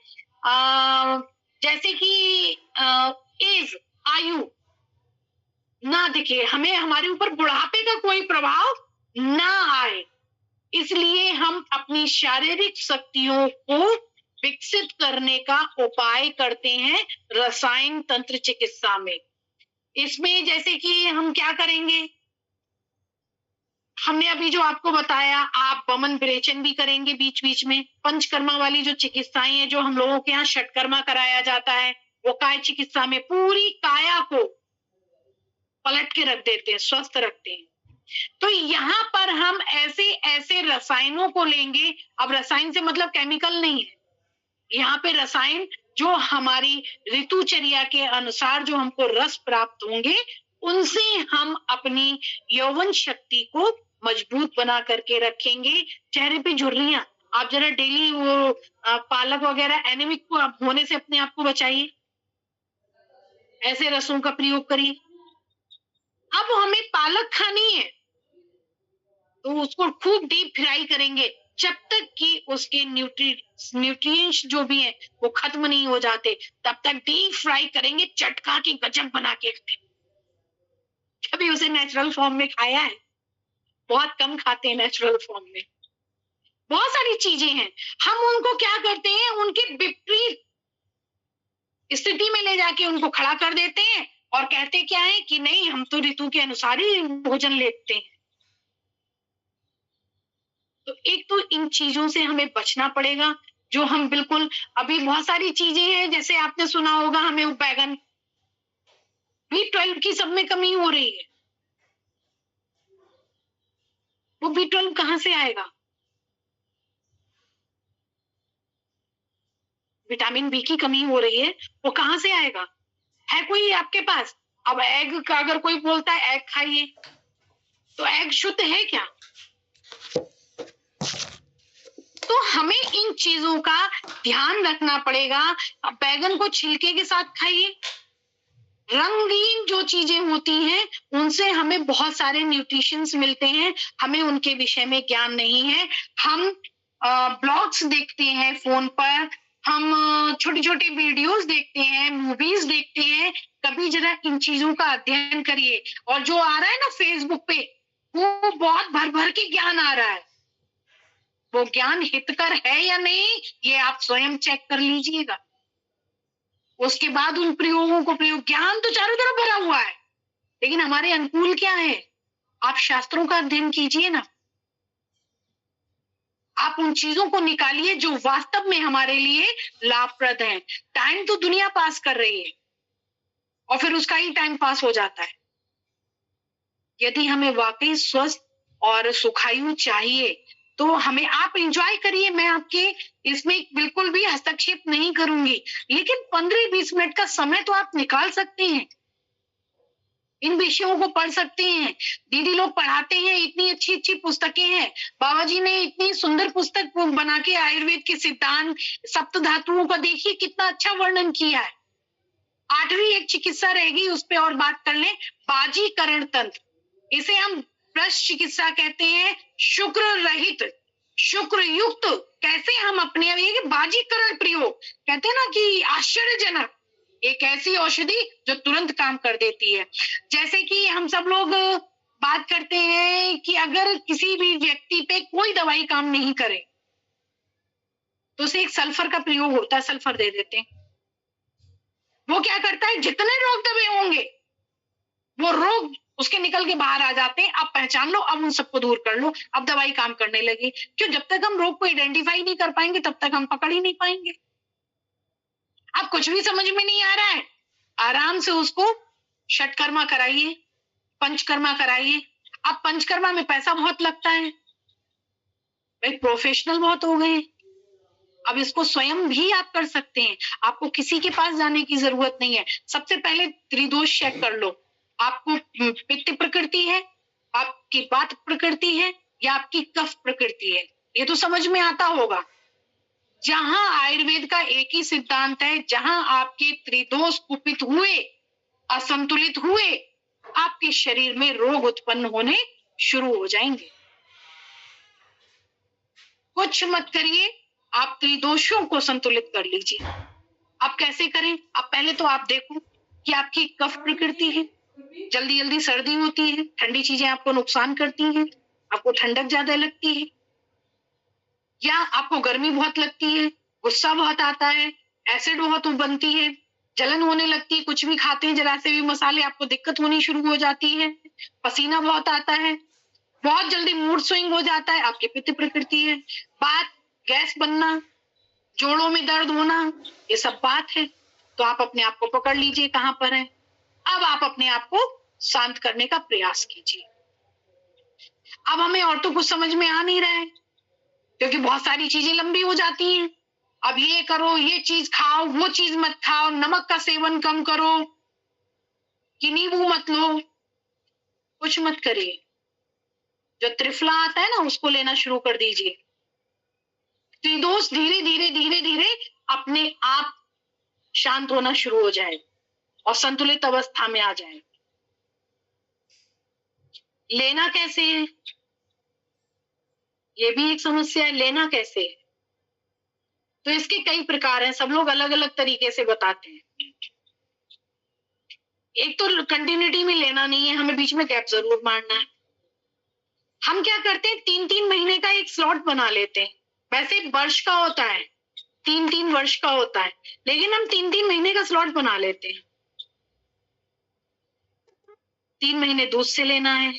जैसे कि एज, आयु ना दिखे, हमें हमारे ऊपर बुढ़ापे का कोई प्रभाव ना आए, इसलिए हम अपनी शारीरिक शक्तियों को विकसित करने का उपाय करते हैं रसायन तंत्र चिकित्सा में। इसमें जैसे कि हम क्या करेंगे, हमने अभी जो आपको बताया, आप वमन विरेचन भी करेंगे बीच बीच में। पंचकर्मा वाली जो चिकित्साएं हैं, जो हम लोगों के यहाँ षटकर्मा कराया जाता है, वो काय चिकित्सा में पूरी काया को पलट के रख देते हैं, स्वस्थ रखते हैं। तो यहाँ पर हम ऐसे ऐसे रसायनों को लेंगे। अब रसायन से मतलब केमिकल नहीं है, यहाँ पे रसायन जो हमारी ऋतुचर्या के अनुसार जो हमको रस प्राप्त होंगे, उनसे हम अपनी यौवन शक्ति को मजबूत बना करके रखेंगे। चेहरे पे झुर्रियां, आप जरा डेली वो पालक वगैरह एनीमिक होने से अपने आप को बचाइए, ऐसे रसों का प्रयोग करिए। अब हमें पालक खानी है तो उसको खूब डीप फ्राई करेंगे, जब तक कि उसके न्यूट्रिएंट्स जो भी हैं वो खत्म नहीं हो जाते, तब तक डीप फ्राई करेंगे, चटका के गजब बना के। कभी उसे नेचुरल फॉर्म में खाया है? बहुत कम खाते हैं नेचुरल फॉर्म में। बहुत सारी चीजें हैं, हम उनको क्या करते हैं, उनके विपरीत स्थिति में ले जाके उनको खड़ा कर देते हैं और कहते क्या है कि नहीं, हम तो ऋतु के अनुसार ही भोजन लेते हैं। तो एक तो इन चीजों से हमें बचना पड़ेगा, जो हम बिल्कुल, अभी बहुत सारी चीजें हैं, जैसे आपने सुना होगा हमें वो बैगन, B12 की सब में कमी हो रही है। वो B12 कहां से आएगा? विटामिन बी की कमी हो रही है, वो कहां से आएगा? है कोई आपके पास? अब एग का अगर कोई बोलता है एग खाइए, तो एग शुद्ध है क्या? तो हमें इन चीजों का ध्यान रखना पड़ेगा। अब बैगन को छिलके के साथ खाइए, रंगीन जो चीजें होती हैं उनसे हमें बहुत सारे न्यूट्रिशंस मिलते हैं, हमें उनके विषय में ज्ञान नहीं है। हम ब्लॉग्स देखते हैं फोन पर, हम छोटी छोटी वीडियोस देखते हैं, मूवीज देखते हैं, कभी जरा इन चीजों का अध्ययन करिए। और जो आ रहा है ना फेसबुक पे, वो बहुत भर भर के ज्ञान आ रहा है, वो ज्ञान हितकर है या नहीं, ये आप स्वयं चेक कर लीजिएगा। उसके बाद उन प्रयोगों को प्रयोग, ज्ञान तो चारों तरफ भरा हुआ है, लेकिन हमारे अनुकूल क्या है? आप शास्त्रों का अध्ययन कीजिए ना, आप उन चीजों को निकालिए जो वास्तव में हमारे लिए लाभप्रद है। टाइम तो दुनिया पास कर रही है और फिर उसका ही टाइम पास हो जाता है। यदि हमें वाकई स्वस्थ और सुखायु चाहिए तो हमें, आप एंजॉय करिए, मैं आपके इसमें बिल्कुल भी हस्तक्षेप नहीं करूंगी, लेकिन 15-20 मिनट का समय तो आप निकाल सकते हैं, इन विषयों को पढ़ सकते हैं। दीदी लोग पढ़ाते हैं, इतनी अच्छी अच्छी पुस्तकें हैं, बाबा जी ने इतनी सुंदर पुस्तक बना के आयुर्वेद के सिद्धांत, सप्त धातुओं का देखिए कितना अच्छा वर्णन किया है। 8वीं एक चिकित्सा रहेगी, उस पर और बात कर ले, बाजीकरण तंत्र, इसे हम ब्रश चिकित्सा कहते हैं, शुक्र रहित, शुक्र युक्त, कैसे हम अपने बाजीकरण प्रयोग कहते हैं ना कि आश्चर्यजनक, एक ऐसी औषधि जो तुरंत काम कर देती है। जैसे कि हम सब लोग बात करते हैं कि अगर किसी भी व्यक्ति पे कोई दवाई काम नहीं करे तो उसे एक सल्फर का प्रयोग होता है, सल्फर दे देते हैं, वो क्या करता है, जितने रोग दबे होंगे वो रोग उसके निकल के बाहर आ जाते हैं। अब पहचान लो, अब उन सबको दूर कर लो, अब दवाई काम करने लगी। क्यों? जब तक हम रोग को आइडेंटिफाई नहीं कर पाएंगे तब तक हम पकड़ ही नहीं पाएंगे। अब कुछ भी समझ में नहीं आ रहा है, आराम से उसको षटकर्मा कराइए, पंचकर्मा कराइए। अब पंचकर्मा में पैसा बहुत लगता है, भाई प्रोफेशनल बहुत हो गए, अब इसको स्वयं भी आप कर सकते हैं, आपको किसी के पास जाने की जरूरत नहीं है। सबसे पहले त्रिदोष चेक कर लो, आपको पित्त प्रकृति है, आपकी वात प्रकृति है या आपकी कफ प्रकृति है, ये तो समझ में आता होगा। जहां आयुर्वेद का एक ही सिद्धांत है, जहां आपके त्रिदोष कुपित हुए, असंतुलित हुए, आपके शरीर में रोग उत्पन्न होने शुरू हो जाएंगे। कुछ मत करिए, आप त्रिदोषों को संतुलित कर लीजिए। आप कैसे करें? अब पहले तो आप देखो कि आपकी कफ प्रकृति है, जल्दी जल्दी सर्दी होती है, ठंडी चीजें आपको नुकसान करती हैं, आपको ठंडक ज्यादा लगती है, या आपको गर्मी बहुत लगती है, गुस्सा बहुत आता है, एसिड बहुत बनती है, जलन होने लगती है, कुछ भी खाते हैं जरा से भी मसाले आपको दिक्कत होनी शुरू हो जाती है, पसीना बहुत आता है, बहुत जल्दी मूड स्विंग हो जाता है, आपकी पित्त प्रकृति है। बात गैस बनना, जोड़ों में दर्द होना, ये सब बात है। तो आप अपने आप को पकड़ लीजिए कहां पर है। अब आप अपने आप को शांत करने का प्रयास कीजिए। अब हमें और तो कुछ समझ में आ नहीं रहा है, क्योंकि बहुत सारी चीजें लंबी हो जाती हैं। अब ये करो, ये चीज खाओ, वो चीज मत खाओ, नमक का सेवन कम करो, कि नींबू मत लो, कुछ मत करिए। जो त्रिफला आता है ना, उसको लेना शुरू कर दीजिए। त्रिदोष धीरे धीरे धीरे धीरे अपने आप शांत होना शुरू हो जाए और संतुलित अवस्था में आ जाए। लेना कैसे है, ये भी एक समस्या है, लेना कैसे है। तो इसके कई प्रकार हैं, सब लोग अलग अलग तरीके से बताते हैं। एक तो कंटिन्यूटी में लेना नहीं है, हमें बीच में गैप जरूर मारना है। हम क्या करते हैं, 3-3 महीने का एक स्लॉट बना लेते हैं। वैसे वर्ष का होता है, 3-3 वर्ष का होता है, लेकिन हम 3-3 महीने का स्लॉट बना लेते हैं। 3 महीने दूध से लेना है,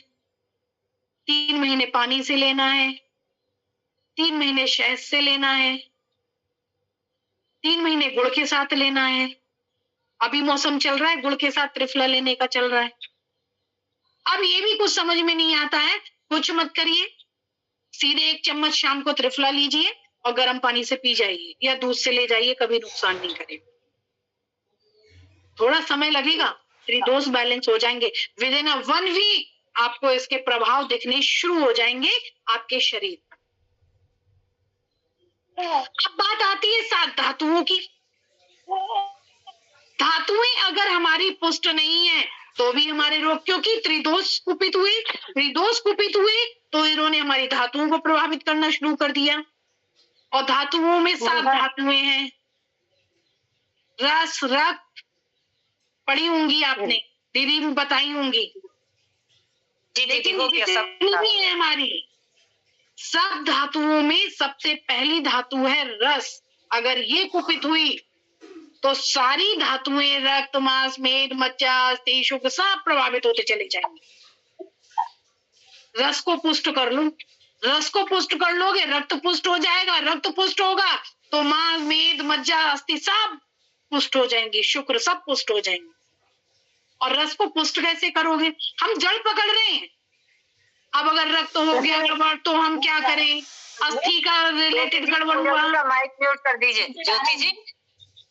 3 महीने पानी से लेना है, 3 महीने शहद से लेना है, 3 महीने गुड़ के साथ लेना है। अभी मौसम चल रहा है, गुड़ के साथ त्रिफला लेने का चल रहा है। अब ये भी कुछ समझ में नहीं आता है, कुछ मत करिए, सीधे 1 चम्मच शाम को त्रिफला लीजिए और गर्म पानी से पी जाइए या दूध से ले जाइए, कभी नुकसान नहीं करेगा। थोड़ा समय लगेगा, त्रिदोष बैलेंस हो जाएंगे। विद इन 1 वीक आपको इसके प्रभाव दिखने शुरू हो जाएंगे आपके शरीर पर। अब बात आती है 7 धातुओं की। धातुएं अगर हमारी पुष्ट नहीं है तो भी हमारे रोग, क्योंकि त्रिदोष कुपित हुए तो इन्होंने हमारी धातुओं को प्रभावित करना शुरू कर दिया। और धातुओं में 7 धातुएं हैं, रस, रक्त पढ़ी होंगी आपने, दीदी भी बताई होंगी। जी जी लेकिन हो गया सब। जितनी भी है हमारी सब धातुओं में सबसे पहली धातु है रस। अगर ये कुपित हुई तो सारी धातुएं रक्त, मांस, मेद, मज्जा, अस्थि, शुक्र सब प्रभावित होते चले जाएंगे। रस को पुष्ट कर लो, रस को पुष्ट कर लोगे, रक्त पुष्ट हो जाएगा, रक्त पुष्ट होगा तो मांस, मेद, मज्जा, अस्थि सब पुष्ट हो जाएंगे, शुक्र सब पुष्ट हो जाएंगे। और रस को पुष्ट कैसे करोगे? हम जड़ पकड़ रहे हैं। अब अगर रक्त हो गया गड़बड़ तो हम क्या करें? अस्थि का रिलेटेड गड़बड़ हुआ। माइक म्यूट कर दीजिए ज्योति जी,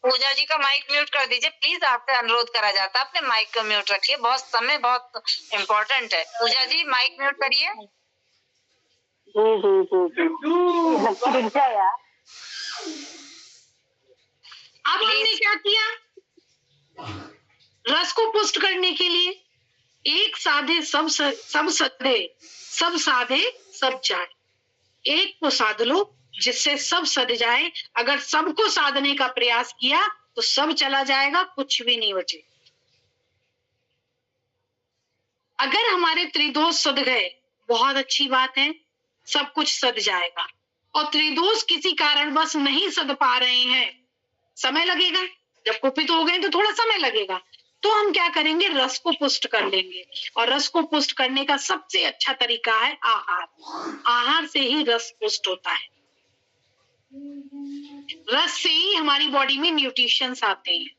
पूजा जी का माइक म्यूट कर दीजिए प्लीज, आपसे अनुरोध करा जाता है अपने माइक को म्यूट रखिए, बहुत समय बहुत इम्पोर्टेंट है। पूजा जी माइक म्यूट करिए। अब हमने क्या किया? रस को पुष्ट करने के लिए एक साधे सब सधे, सब साधे सब जाए। एक को साध लो जिससे सब सध जाए। अगर सबको साधने का प्रयास किया तो सब चला जाएगा, कुछ भी नहीं बचे। अगर हमारे त्रिदोष सध गए, बहुत अच्छी बात है, सब कुछ सध जाएगा। और त्रिदोष किसी कारणवश नहीं सध पा रहे हैं, समय लगेगा। जब कुपित हो गए तो थोड़ा समय लगेगा, तो हम क्या करेंगे? रस को पुष्ट कर लेंगे। और रस को पुष्ट करने का सबसे अच्छा तरीका है आहार। आहार से ही रस पुष्ट होता है। रस से ही हमारी बॉडी में न्यूट्रिशंस आते हैं।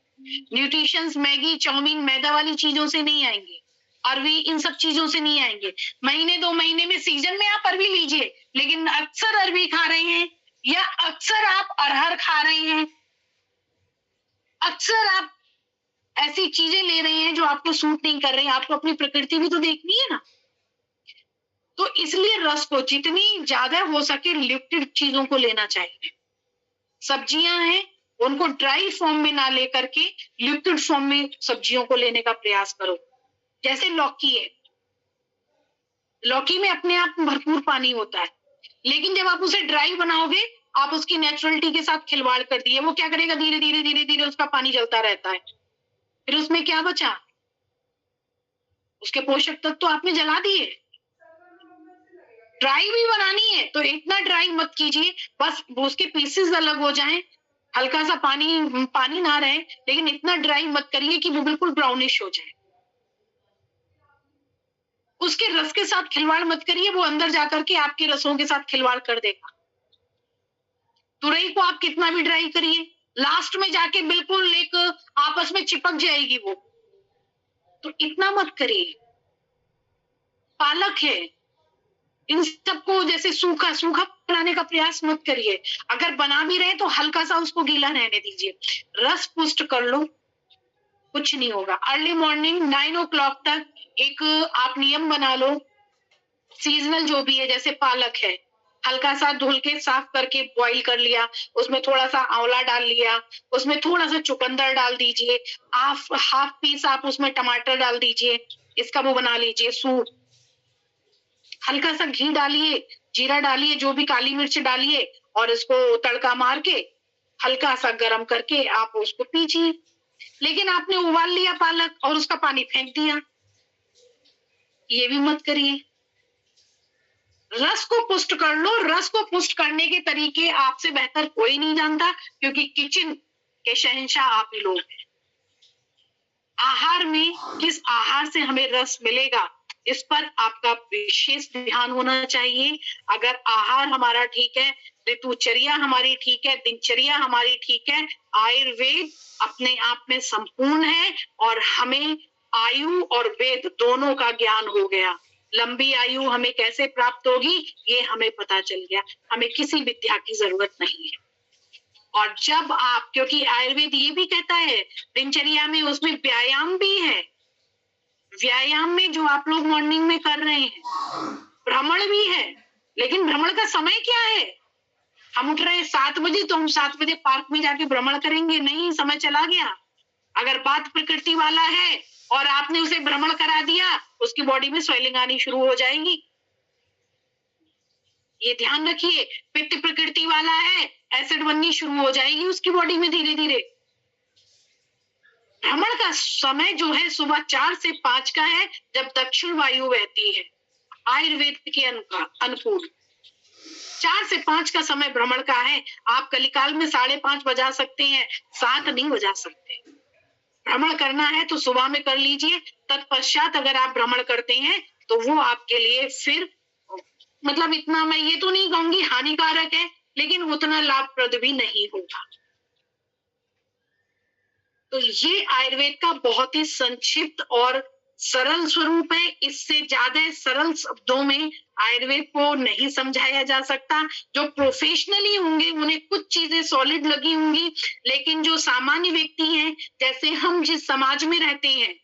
न्यूट्रिशंस मैगी, चाउमीन, मैदा वाली चीजों से नहीं आएंगे, अरवी इन सब चीजों से नहीं आएंगे। महीने 2 महीने में सीजन में आप अरवी लीजिए, लेकिन अक्सर अरवी खा रहे हैं या अक्सर आप अरहर खा रहे हैं, अक्सर आप ऐसी चीजें ले रहे हैं जो आपको सूट नहीं कर रही। आपको अपनी प्रकृति भी तो देखनी है ना। तो इसलिए रस को जितनी ज्यादा हो सके लिक्विड चीजों को लेना चाहिए। सब्जियां हैं उनको ड्राई फॉर्म में ना लेकर के लिक्विड फॉर्म में सब्जियों को लेने का प्रयास करो। जैसे लौकी है, लौकी में अपने आप भरपूर पानी होता है, लेकिन जब आप उसे ड्राई बनाओगे, आप उसकी नेचुरलिटी के साथ खिलवाड़ कर दिए, वो क्या करेगा? धीरे धीरे धीरे धीरे उसका पानी जलता रहता है। फिर उसमें क्या बचा? उसके पोषक तत्व तो आपने जला दिए। ड्राई भी बनानी है तो इतना ड्राई मत कीजिए, बस उसके पीसेस अलग हो जाएं, हल्का सा पानी पानी ना रहे, लेकिन इतना ड्राई मत करिए कि वो बिल्कुल ब्राउनिश हो जाए। उसके रस के साथ खिलवाड़ मत करिए, वो अंदर जाकर के आपके रसों के साथ खिलवाड़ कर देगा। तुरई को आप कितना भी ड्राई करिए, लास्ट में जाके बिल्कुल एक आपस में चिपक जाएगी वो, तो इतना मत करिए। पालक है, इन सबको जैसे सूखा सूखा बनाने का प्रयास मत करिए। अगर बना भी रहे तो हल्का सा उसको गीला रहने दीजिए। रस पुष्ट कर लो, कुछ नहीं होगा। अर्ली मॉर्निंग 9 o'clock तक एक आप नियम बना लो, सीजनल जो भी है, जैसे पालक है, हल्का सा धुल के साफ करके बॉईल कर लिया, उसमें थोड़ा सा आंवला डाल लिया, उसमें थोड़ा सा चुकंदर डाल दीजिए, हाफ पीस आप उसमें टमाटर डाल दीजिए, इसका वो बना लीजिए सूप। हल्का सा घी डालिए, जीरा डालिए, जो भी काली मिर्च डालिए, और इसको तड़का मार के हल्का सा गरम करके आप उसको पीजिए। लेकिन आपने उबाल लिया पालक और उसका पानी फेंक दिया, ये भी मत करिए। रस को पुष्ट कर लो। रस को पुष्ट करने के तरीके आपसे बेहतर कोई नहीं जानता, क्योंकि किचन के शहंशाह आप ही लोग हैं। आहार में किस आहार से हमें रस मिलेगा, इस पर आपका विशेष ध्यान होना चाहिए। अगर आहार हमारा ठीक है, ऋतुचर्या हमारी ठीक है, दिनचर्या हमारी ठीक है, आयुर्वेद अपने आप में संपूर्ण है, और हमें आयु और वेद दोनों का ज्ञान हो गया। लंबी आयु हमें कैसे प्राप्त होगी ये हमें पता चल गया। हमें किसी विद्या की जरूरत नहीं है। और जब आप, क्योंकि आयुर्वेद ये भी कहता है दिनचर्या में, उसमें व्यायाम भी है। व्यायाम में जो आप लोग मॉर्निंग में कर रहे हैं, भ्रमण भी है, लेकिन भ्रमण का समय क्या है? हम उठ रहे हैं 7 बजे तो हम 7 बजे पार्क में जाके भ्रमण करेंगे? नहीं, समय चला गया। अगर बात प्रकृति वाला है और आपने उसे भ्रमण करा दिया, उसकी बॉडी में स्वेलिंग आनी शुरू हो जाएगी। ये ध्यान रखिए। पित्त प्रकृति वाला है, एसिड बननी शुरू हो जाएगी उसकी बॉडी में धीरे धीरे। भ्रमण का समय जो है सुबह 4 से 5 का है, जब दक्षिण वायु बहती है आयुर्वेद के अनुकूल। 4 से 5 का समय भ्रमण का है। आप कलिकाल में 5:30 बजा सकते हैं, 7 नहीं बजा सकते। भ्रमण करना है तो सुबह में कर लीजिए, तत्पश्चात अगर आप भ्रमण करते हैं तो वो आपके लिए फिर मतलब इतना, मैं ये तो नहीं कहूंगी हानिकारक है, लेकिन उतना लाभप्रद भी नहीं होगा। तो ये आयुर्वेद का बहुत ही संक्षिप्त और सरल स्वरूप है। इससे ज्यादा सरल शब्दों में आयुर्वेद को नहीं समझाया जा सकता। जो प्रोफेशनली होंगे उन्हें कुछ चीजें सॉलिड लगी होंगी, लेकिन जो सामान्य व्यक्ति हैं, जैसे हम जिस समाज में रहते हैं,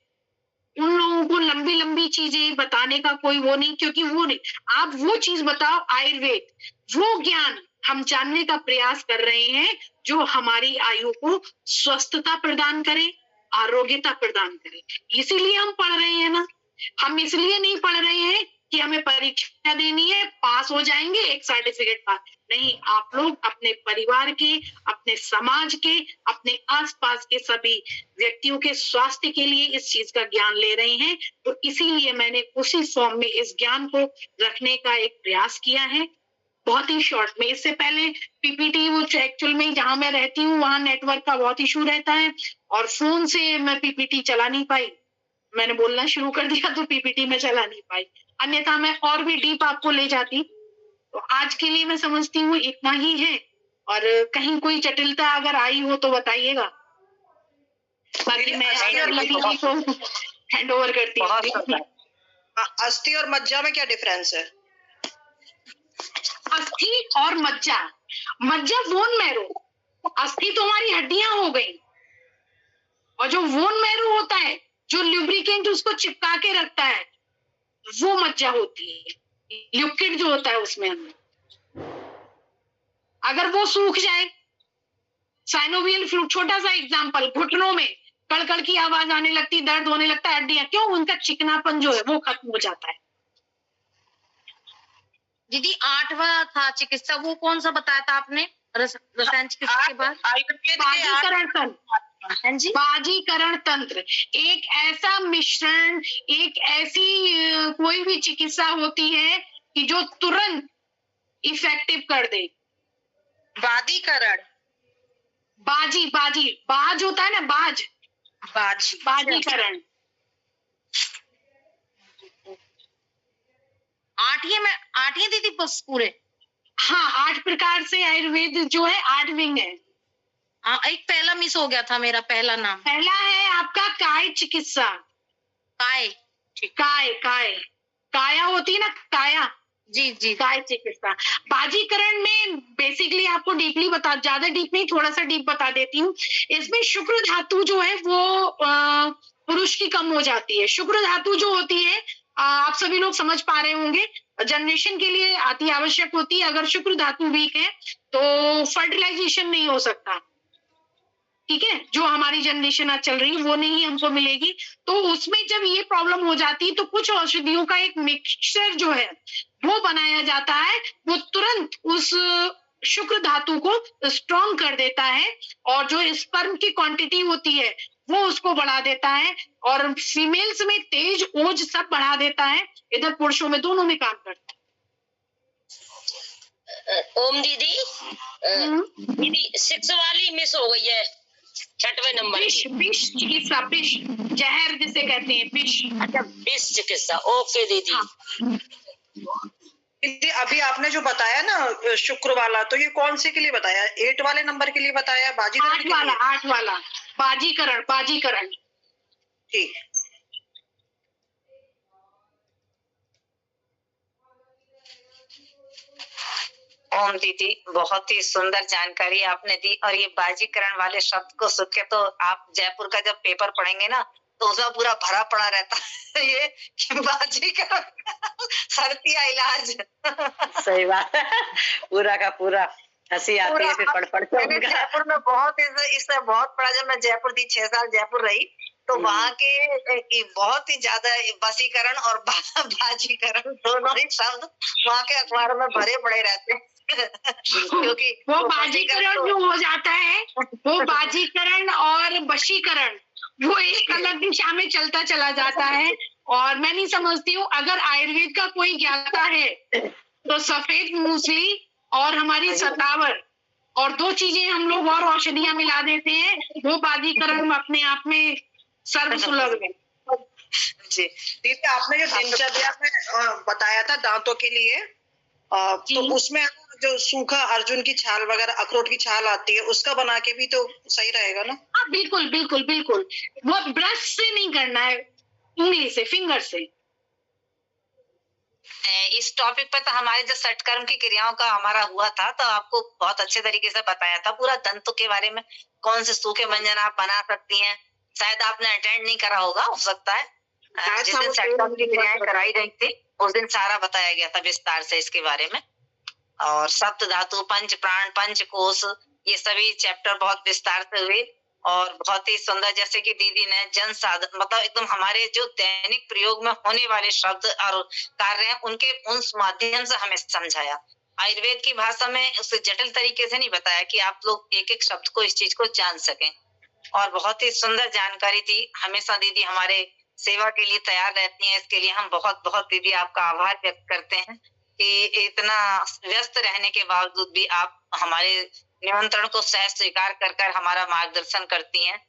उन लोगों को लंबी लंबी चीजें बताने का कोई वो नहीं, क्योंकि वो नहीं, आप वो चीज बताओ आयुर्वेद, वो ज्ञान हम जानने का प्रयास कर रहे हैं जो हमारी आयु को स्वस्थता प्रदान करे, आरोग्यता प्रदान करे। इसीलिए हम पढ़ रहे हैं ना। हम इसलिए नहीं पढ़ रहे हैं कि हमें परीक्षा देनी है, पास हो जाएंगे, एक सर्टिफिकेट पास नहीं। आप लोग अपने परिवार के, अपने समाज के, अपने आसपास के सभी व्यक्तियों के स्वास्थ्य के लिए इस चीज का ज्ञान ले रहे हैं। तो इसीलिए मैंने उसी फॉर्म में इस ज्ञान को रखने का एक प्रयास किया है, बहुत ही शॉर्ट में। इससे पहले पीपीटी, वो एक्चुअल में जहां मैं रहती हूँ वहां नेटवर्क का बहुत इशू रहता है और फोन से मैं पीपीटी चला नहीं पाई। मैंने बोलना शुरू कर दिया तो पीपीटी में चला नहीं पाई, अन्यथा मैं और भी डीप आपको ले जाती। तो आज के लिए मैं समझती हूँ इतना ही है, और कहीं कोई जटिलता अगर आई हो तो बताइएगा, बाकी मैं लकी जी को हैंड ओवर करती हूँ। अस्थि और मज्जा में क्या डिफरेंस है? अस्थि और मज्जा, मज्जा बोन मैरो, अस्थि तो हमारी हड्डियां हो गई, और जो बोन मैरो होता है, जो ल्यूब्रिकेंट उसको चिपका के रखता है, वो मज्जा होती है। लिक्विड जो होता है उसमें अगर वो सूख जाए, साइनोवियल फ्लूइड, छोटा सा एग्जांपल, घुटनों में कड़कड़ की आवाज आने लगती, दर्द होने लगता है, हड्डियां, क्यों? उनका चिकनापन जो है वो खत्म हो जाता है। दीदी 8वां था चिकित्सा, वो कौन सा बताया था आपने रसायन चिकित्सा के बाद? बाजीकरण तंत्र। बाजीकरण तंत्र एक ऐसा मिश्रण, एक ऐसी कोई भी चिकित्सा होती है कि जो तुरंत इफेक्टिव कर दे। वादीकरण, बाजी, बाज होता है ना, बाजीकरण। 8 ही दीदी बस पूरे? हाँ, 8 प्रकार से आयुर्वेद जो है 8 विंग है। हाँ, एक पहला मिस हो गया था, मेरा पहला नाम। पहला है आपका काय चिकित्सा। काया होती है ना, काया, जी काय चिकित्सा। बाजीकरण में बेसिकली आपको डीपली ज्यादा डीप नहीं, थोड़ा सा डीप बता देती हूँ। इसमें शुक्र धातु जो है वो पुरुष की कम हो जाती है। शुक्र धातु जो होती है, आप सभी लोग समझ पा रहे होंगे, जनरेशन के लिए अति आवश्यक होती है। अगर शुक्र धातु वीक है तो फर्टिलाइजेशन नहीं हो सकता, ठीक है, जो हमारी जनरेशन आज चल रही है वो नहीं हमको मिलेगी। तो उसमें जब ये प्रॉब्लम हो जाती है तो कुछ औषधियों का एक मिक्सचर जो है वो बनाया जाता है, वो तुरंत उस शुक्र धातु को स्ट्रॉन्ग कर देता है, और जो स्पर्म की क्वांटिटी होती है वो उसको बढ़ा देता है, और फीमेल्स में तेज, ओज सब बढ़ा देता है, इधर पुरुषों में, दोनों में काम करता है। ओम दीदी, दीदी 6 वाली मिस हो गई है, 6वें नंबर की। विष चिकित्सा, विष जहर जिसे कहते हैं, विष। अच्छा, विष चिकित्सा, ओके दीदी। हाँ। दीदी अभी आपने जो बताया ना शुक्र वाला, तो ये कौन से के लिए बताया? 8 वाले नंबर के लिए बताया, बाजीकरण के लिए? 8 वाला बाजीकरण। ठीक। ओम दीदी, बहुत ही सुंदर जानकारी आपने दी, और ये बाजीकरण वाले शब्द को सुन के तो आप जयपुर का जब पेपर पढ़ेंगे ना तो उसमें पूरा भरा पड़ा रहता है ये बाजीकरण सर्दिया इलाज। सही बात है, पूरा का पूरा हंसी आती है फिर पढ़ के। मैंने जयपुर में बहुत इससे बहुत पढ़ा, जब मैं जयपुर थी, 6 साल जयपुर रही, तो वहाँ के बहुत ही ज्यादा वशीकरण और बाजीकरण दोनों ही शब्द वहाँ के अखबारों में भरे पड़े रहते हैं। क्योंकि वो बाजीकरण जो हो जाता है, वो बाजीकरण और वशीकरण, वो एक अलग दिशा में चलता चला जाता है। और मैं नहीं समझती हूँ, अगर आयुर्वेद का कोई ज्ञाता है तो सफेद मूसली और हमारी सतावर और 2 चीजें हम लोग और औषधियां मिला देते हैं, वो बादीकरण अपने आप में सर्वसुलभ है। जी दीदी, आपने जो दिनचर्या में बताया था दांतों के लिए, तो उसमें जो सूखा अर्जुन की छाल वगैरह, अखरोट की छाल आती है, उसका बना के भी तो सही रहेगा ना? हाँ बिल्कुल बिल्कुल बिल्कुल, वो ब्रश से नहीं करना है, उंगली से, फिंगर से। इस टॉपिक पे तो हमारे जो सटकर्म की क्रियाओं का हमारा हुआ था, तो आपको बहुत अच्छे तरीके से बताया था पूरा दंतों के बारे में, कौन से सूखे व्यंजन आप बना सकती हैं। शायद आपने अटेंड नहीं करा होगा, हो सकता है। जिस दिन सटकर्म की क्रियाएं कराई गई थी उस दिन सारा बताया गया था विस्तार से इसके बारे में। और सप्त धातु, पंच प्राण, पंच कोश, ये सभी चैप्टर बहुत विस्तार से हुए और बहुत ही सुंदर, जैसे कि दीदी ने जन साधन, मतलब एकदम हमारे जो दैनिक प्रयोग में होने वाले शब्द और कार्य हैं उनके उस माध्यम से हमें समझाया। आयुर्वेद की भाषा में उसे जटिल तरीके से नहीं बताया कि आप लोग एक एक शब्द को, इस चीज को जान सकें। और बहुत ही सुंदर जानकारी थी। हमेशा दीदी हमारे सेवा के लिए तैयार रहती हैं, इसके लिए हम बहुत बहुत दीदी आपका आभार व्यक्त करते हैं कि इतना व्यस्त रहने के बावजूद भी आप हमारे निमंत्रण को सह स्वीकार कर हमारा मार्गदर्शन करती हैं।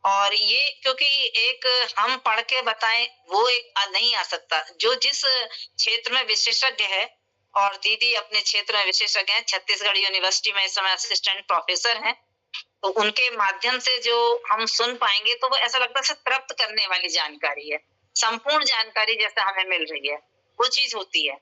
और ये क्योंकि एक हम पढ़ के बताएं वो एक नहीं आ सकता, जो जिस क्षेत्र में विशेषज्ञ है, और दीदी अपने क्षेत्र में विशेषज्ञ हैं, छत्तीसगढ़ यूनिवर्सिटी में इस समय असिस्टेंट प्रोफेसर हैं, तो उनके माध्यम से जो हम सुन पाएंगे तो वो ऐसा लगता है प्राप्त करने वाली जानकारी है, संपूर्ण जानकारी जैसे हमें मिल रही है, वो चीज होती है।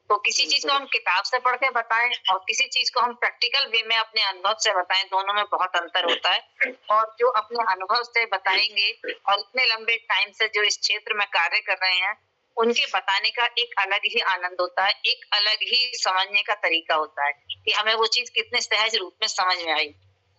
तो किसी चीज को हम किताब से पढ़ के बताएं और किसी चीज को हम प्रैक्टिकल वे में अपने अनुभव से बताएं, दोनों में बहुत अंतर होता है। और जो अपने अनुभव से बताएंगे और इतने लंबे टाइम से जो इस क्षेत्र में कार्य कर रहे हैं, उनके बताने का एक अलग ही आनंद होता है, एक अलग ही समझने का तरीका होता है कि हमें वो चीज कितने सहज रूप में समझ में आई।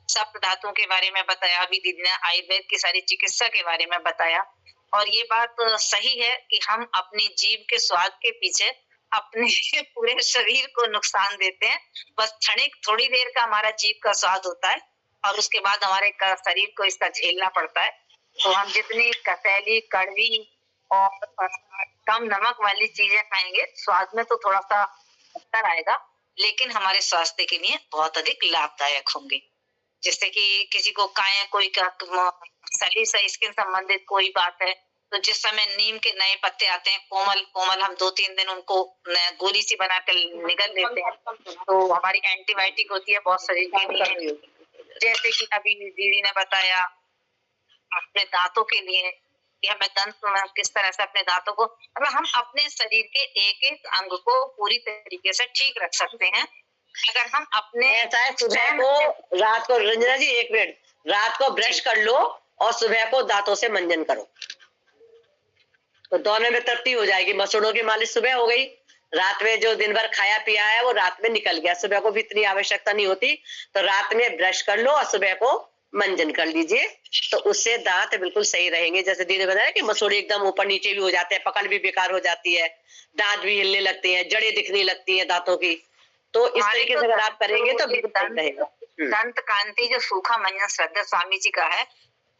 सप्त धातुओं के बारे में बताया, अभी दीदी ने आयुर्वेद की सारी चिकित्सा के बारे में बताया। और ये बात सही है कि हम अपनी जीभ के स्वाद के पीछे अपने पूरे शरीर को नुकसान देते हैं। बस क्षणिक थोड़ी देर का हमारा जीभ का स्वाद होता है और उसके बाद हमारे शरीर को इसका झेलना पड़ता है। तो हम जितनी कसैली, कड़वी और कम नमक वाली चीजें खाएंगे, स्वाद में तो थोड़ा सा अंतर आएगा, लेकिन हमारे स्वास्थ्य के लिए बहुत अधिक लाभदायक होंगे। जैसे कि किसी को कोई शरीर से स्किन संबंधित कोई बात है, तो जिस समय नीम के नए पत्ते आते हैं कोमल कोमल, हम 2-3 दिन उनको गोली सी बनाकर निगल लेते हैं, तो हमारी एंटीबायोटिक होती है बहुत शरीर के लिए। जैसे कि अभी दीदी ने बताया अपने दांतों के लिए कि हमें दंत किस तरह से अपने दांतों को, मतलब हम अपने शरीर के एक एक अंग को पूरी तरीके से ठीक रख सकते हैं अगर हम अपने सुबह को, रात को, रंजना जी 1 मिनट, रात को ब्रश कर लो और सुबह को दांतों से मंजन करो, तो दोनों में तृप्ति हो जाएगी। मसूड़ों की मालिश सुबह हो गई, रात में जो दिन भर खाया पिया है वो रात में निकल गया, सुबह को भी इतनी आवश्यकता नहीं होती, तो रात में ब्रश कर लो और सुबह को मंजन कर लीजिए, तो उससे दांत बिल्कुल सही रहेंगे। जैसे दीदी बताया कि मसूड़े एकदम ऊपर नीचे भी हो जाते हैं, पकड़ भी बेकार हो जाती है, दांत भी हिलने लगते हैं, जड़ें दिखने लगती हैं दांतों की, तो इस तरीके से अगर आप करेंगे तो बिल्कुल सही रहेगा। दंत कांति जो सूखा मंजन श्रद्धा स्वामी जी का है,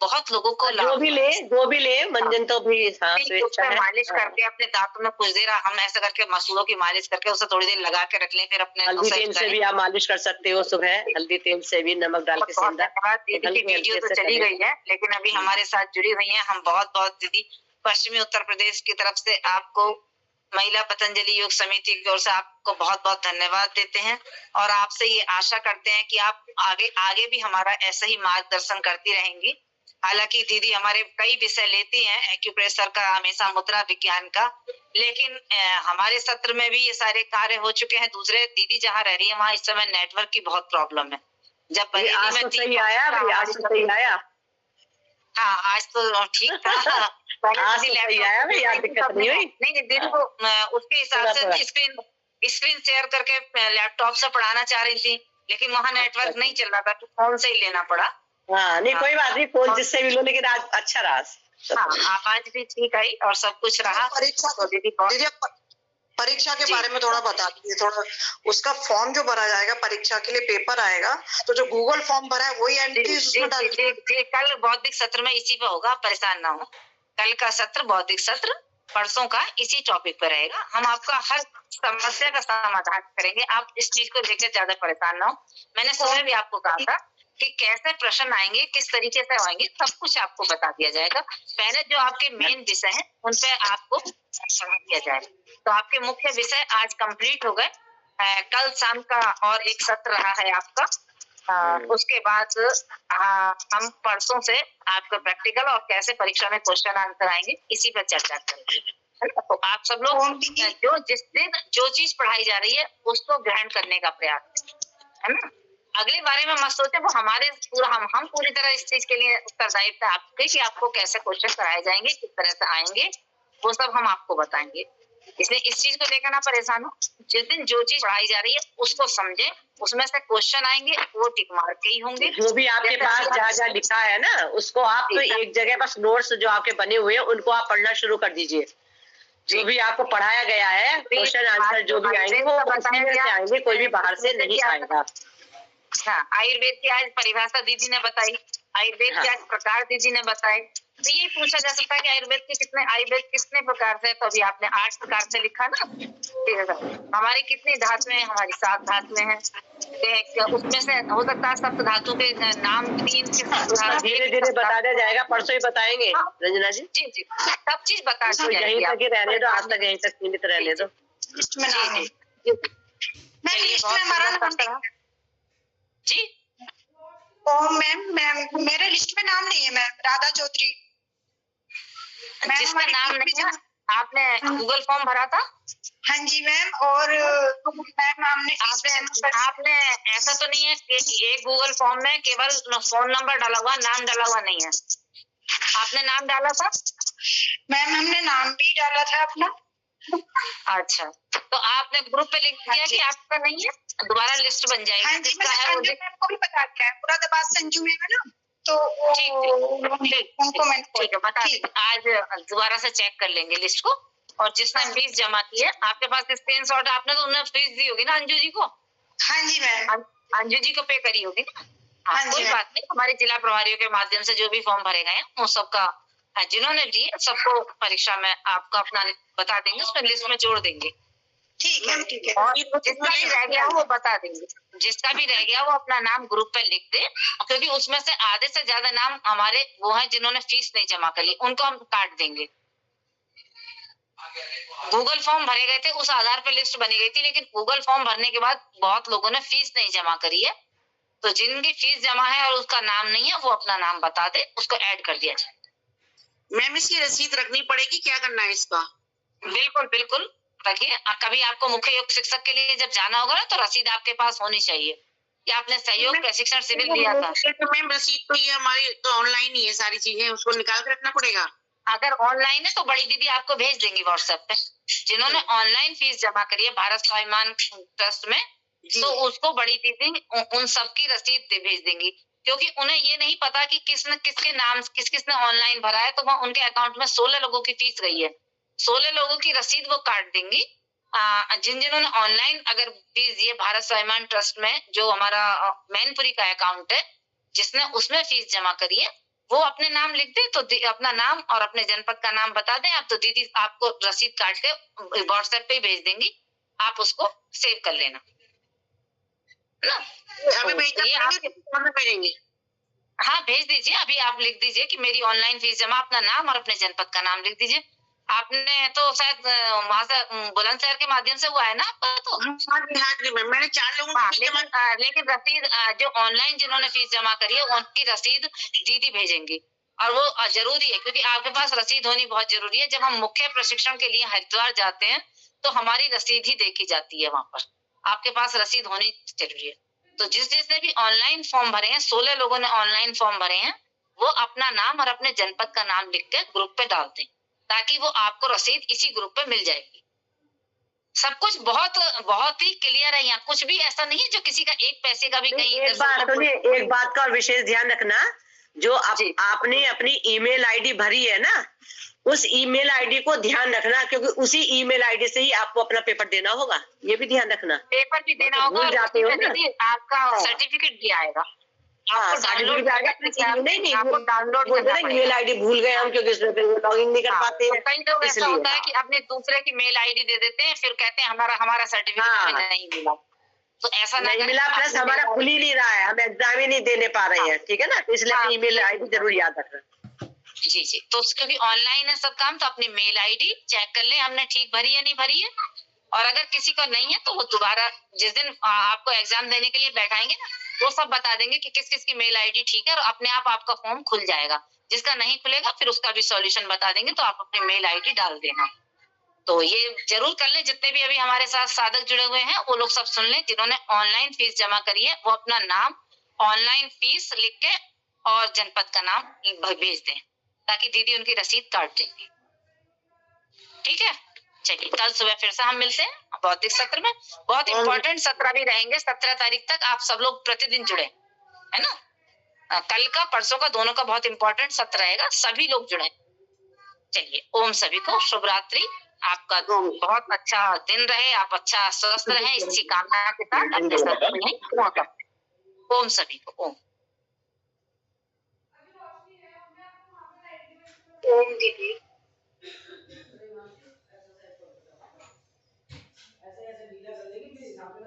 बहुत लोगों को जो भी ले मंजन तो भी मालिश करके अपने दांतों में कुछ देर हम ऐसा करके मसूड़ों की मालिश करके उसे थोड़ी देर लगा के रख लें, फिर अपने हल्दी तेल से भी आप मालिश कर सकते हो सुबह, हल्दी तेल से भी नमक डाल के। दीदी की वीडियो तो चली गई है, लेकिन अभी हमारे साथ जुड़ी हुई है, हम बहुत बहुत दीदी पश्चिमी उत्तर प्रदेश की तरफ से आपको महिला पतंजलि योग समिति की ओर से आपको बहुत बहुत धन्यवाद देते हैं और आपसे ये आशा करते हैं कि आप आगे भी हमारा ऐसा ही मार्गदर्शन करती रहेंगी। हालांकि दीदी हमारे कई विषय लेती हैं, एक्यूप्रेशर का, हमेशा मुद्रा विज्ञान का, लेकिन हमारे सत्र में भी ये सारे कार्य हो चुके हैं। दूसरे दीदी जहाँ रह रही है वहाँ इस समय नेटवर्क की बहुत प्रॉब्लम है। जब आज तो सही आया, हाँ आज तो ठीक था। आज सही आया भाई, यार दिक्कत नहीं हुई। नहीं दीदी को उसके हिसाब से स्क्रीन शेयर करके लैपटॉप से पढ़ाना चाह रही थी, लेकिन वहाँ नेटवर्क नहीं चल रहा था, तो फोन से ही लेना पड़ा। हाँ नहीं कोई बात नहीं, फोन जिससे भी लो, लेकिन आज अच्छा रहा। हाँ आवाज भी ठीक आई और सब कुछ रहा। परीक्षा तो दीदी परीक्षा के जी। बारे में थोड़ा बता दीजिए, थोड़ा उसका फॉर्म जो भरा जाएगा परीक्षा के लिए, पेपर आएगा तो जो गूगल फॉर्म भरा है वही एंट्री उसमें डाल जी, कल बौद्धिक सत्र में इसी पे होगा, परेशान ना हो। कल का सत्र बौद्धिक सत्र परसों का इसी टॉपिक पे रहेगा। हम आपका हर समस्या का समाधान करेंगे, आप इस चीज को लेकर ज्यादा परेशान ना हो। मैंने सुबह भी आपको कहा था कि कैसे प्रश्न आएंगे, किस तरीके से आएंगे, सब कुछ आपको बता दिया जाएगा। पहले जो आपके मेन विषय हैं उन पे आपको पढ़ा दिया जाएगा। तो आपके मुख्य विषय आज कंप्लीट हो गए। कल शाम का और एक सत्र रहा है आपका। उसके बाद हम परसों से आपका प्रैक्टिकल और कैसे परीक्षा में क्वेश्चन आंसर आएंगे इसी पर चर्चा करेंगे। तो आप सब लोग जो जिस दिन जो चीज पढ़ाई जा रही है उसको ग्रहण करने का प्रयास है ना। अगले बारे में मत सोचे, वो हमारे पूरा हम पूरी तरह इस चीज के लिए उत्तरदायित्व आपके कि आपको कैसे क्वेश्चन कराए जाएंगे, किस तरह से आएंगे, वो सब हम आपको बताएंगे। इसलिए इस चीज को लेकर ना परेशान हो। जिस दिन जो चीज पढ़ाई जा रही है उसको समझे, उसमें से क्वेश्चन आएंगे वो टिक मार के ही होंगे। जो भी आपके पास जहाँ जहाँ लिखा है ना उसको आप तो एक जगह बस नोट्स जो आपके बने हुए हैं उनको आप पढ़ना शुरू कर दीजिए। जो भी आपको पढ़ाया गया है क्वेश्चन आंसर जो भी आएंगे वो उसी में से आएंगे, कोई भी बाहर से नहीं आएगा। हाँ, आयुर्वेद की आज परिभाषा दीदी ने बताई, आयुर्वेद के आज प्रकार दीदी ने बताए। तो ये पूछा जा सकता है कि आयुर्वेद कितने प्रकार से है, तो अभी आपने 8 प्रकार से लिखा ना। हमारी कितनी धातुएं, हमारी 7 धातुएं हैं। उसमें से हो सकता है सप्त धातु के नाम 3 के धीरे धीरे बता दिया जाएगा, परसों ही बताएंगे रंजना जी। जी जी, सब चीज बता दी यहीं जाएगी। तक ही रहने दो, आज तक यहीं तक सीमित रहने दो। जी मैम मेरे लिस्ट में नाम नहीं है मैम, राधा चौधरी। जिसका नाम नहीं है, आपने गूगल फॉर्म भरा था? हाँ जी मैम, और मैम आपने ऐसा तो नहीं है कि एक गूगल फॉर्म में केवल फोन नंबर डाला हुआ, नाम डाला हुआ नहीं है? आपने नाम डाला था? मैम हमने नाम भी डाला था अपना। अच्छा, तो आपने ग्रुप पे लिख दिया कि आपका नहीं है, दोबारा लिस्ट बन जाएगी। हाँ जी, मैंने को भी बता दिया है, मुरादाबाद संजू में है ना, तो उनको मैंने ठीक है बता दी। आज दोबारा से चेक कर लेंगे लिस्ट को, और जिसने फीस जमा की है आपके पास स्क्रीनशॉट, आपने तो उन्हें फीस दी होगी ना अंजू जी को? हाँ जी मैम, अंजू जी को पे करी होगी ना? हाँ कोई बात नहीं, हमारे जिला प्रभारियों के माध्यम से जो भी फॉर्म भरे गए हैं वो सबका जिन्होंने भी सबको परीक्षा में आपका अपना बता देंगे, उसमें लिस्ट में जोड़ देंगे। ठीक है ठीक है। और जिसका भी रह गया वो बता देंगे, जिसका भी रह गया वो अपना नाम ग्रुप पे लिख दे, क्योंकि उसमें से आधे से ज्यादा नाम हमारे वो हैं जिन्होंने फीस नहीं जमा करी, उनको हम काट देंगे। गूगल फॉर्म भरे गए थे, उस आधार पर लिस्ट बनी गई थी, लेकिन गूगल फॉर्म भरने के बाद बहुत लोगों ने फीस नहीं जमा करी है, तो जिनकी फीस जमा है और उसका नाम नहीं है वो अपना नाम बता दे, उसको ऐड कर दिया जाए। मैम इसकी रसीद रखनी पड़ेगी, क्या करना है इसका? बिल्कुल बिल्कुल रखिए। कभी आपको मुख्य योग शिक्षक के लिए जब जाना होगा ना तो रसीद आपके पास होनी चाहिए कि आपने सहयोग प्रशिक्षण शिविर लिया था। तो मैम रसीद तो ये हमारी तो ऑनलाइन ही है, सारी चीजें उसको निकाल कर रखना पड़ेगा। अगर ऑनलाइन है तो बड़ी दीदी आपको भेज देंगी व्हाट्सएप पे। जिन्होंने ऑनलाइन फीस जमा करी है भारत स्वाभिमान ट्रस्ट में, तो उसको बड़ी दीदी उन सबकी रसीद भेज देंगी, क्योंकि उन्हें ये नहीं पता कि किसके नाम किसने ऑनलाइन भरा है, तो वहाँ उनके अकाउंट में 16 लोगों की फीस गई है, 16 लोगों की रसीद वो काट देंगी। जिन्होंने ऑनलाइन अगर फीस दी है भारत स्वाभिमान ट्रस्ट में, जो हमारा मैनपुरी का अकाउंट है, जिसने उसमें फीस जमा करी है, वो अपने नाम लिख दे, तो अपना नाम और अपने जनपद का नाम बता दें आप, तो दीदी आपको रसीद काट के व्हाट्सएप पे ही भेज देंगी, आप उसको सेव कर लेना ना। भेजेंगे? हाँ भेज दीजिए, अभी आप लिख दीजिए कि मेरी ऑनलाइन फीस जमा, अपना नाम और अपने जनपद का नाम लिख दीजिए। आपने तो शायद वहां से बुलंदशहर के माध्यम से हुआ है ना आपका? तो मैंने 4 लोगों की लेकिन रसीद जो ऑनलाइन जिन्होंने फीस जमा करी है उनकी रसीद दीदी भेजेंगी, और वो जरूरी है क्योंकि आपके पास रसीद होनी बहुत जरूरी है। जब हम मुख्य प्रशिक्षण के लिए हरिद्वार जाते हैं तो हमारी रसीद ही देखी जाती है, वहां पर आपके पास रसीद होनी जरूरी है। तो जिसने भी ऑनलाइन फॉर्म भरे हैं, 16 लोगों ने ऑनलाइन फॉर्म भरे हैं, वो अपना नाम और अपने जनपद का नाम लिख के ग्रुप पे डाल दें, ताकि वो आपको रसीद इसी ग्रुप पे मिल जाएगी। सब कुछ बहुत ही क्लियर है, यहाँ कुछ भी ऐसा नहीं है जो किसी का एक पैसे का भी कहीं। एक बात का और विशेष ध्यान रखना, जो आपने अपनी ईमेल आईडी भरी है ना, उस ईमेल आईडी को ध्यान रखना, क्योंकि उसी ईमेल आईडी से ही आपको अपना पेपर देना होगा, ये भी ध्यान रखना। पेपर भी देना होगा भूल और जाते हो ना। दीदी आपका हाँ। सर्टिफिकेट भी आएगा। हाँ, आपको डाउनलोड नहीं आपको डाउनलोड बोलते करना ना ईमेल आईडी भूल गए हम, क्योंकि इसमें लॉगिन नहीं कर हाँ, पाते तो हैं। कई लोग ऐसा इसलिए होता है कि अपने दूसरे की मेल आईडी दे देते हैं, फिर कहते हैं हमारा सर्टिफिकेट हाँ। हमें नहीं मिला। तो ऐसा ना नहीं करें, मिला, प्लस अपनी हमारा mail खुल ही नहीं रहा है, हम एग्जाम ही नहीं देने पा रहे हैं, ठीक है ना, इसलिए हाँ, ईमेल आईडी जरूर याद रखना। जी जी, तो क्योंकि ऑनलाइन है सब काम, तो अपनी मेल आईडी चेक कर ले हमने ठीक भरी है नहीं भरी है। और अगर किसी को नहीं है तो वो दोबारा जिस दिन आपको एग्जाम देने के लिए बैठाएंगे ना, वो सब बता देंगे कि किस किस की मेल आईडी ठीक है, और अपने आप आपका फॉर्म खुल जाएगा। जिसका नहीं खुलेगा फिर उसका भी सॉल्यूशन बता देंगे, तो आप अपनी मेल आईडी डाल देना। तो ये जरूर कर लें, जितने भी अभी हमारे साथ साधक जुड़े हुए हैं वो लोग सब सुन लें। जिन्होंने ऑनलाइन फीस जमा करी है वो अपना नाम, ऑनलाइन फीस लिख के और जनपद का नाम भेज दें, ताकि दीदी उनकी रसीद काट देंगी। ठीक है, चलिए कल सुबह फिर से हम मिलते हैं भौतिक सत्र में। बहुत इंपॉर्टेंट सत्र भी रहेंगे 17 तारीख तक। आप सब लोग प्रतिदिन जुड़े, है ना। कल का परसों का दोनों का बहुत इंपॉर्टेंट सत्र रहेगा, सभी लोग जुड़े। चलिए, ओम सभी को शुभ रात्रि। आपका बहुत अच्छा दिन रहे, आप अच्छा स्वस्थ रहें, इसी कामना के साथ अपने सत्र में पूर्ण करते हैं। ओम सभी को ओम। ओम दीदी। ऐसे ऐसे ढीला कर देगी, फिर हिसाब से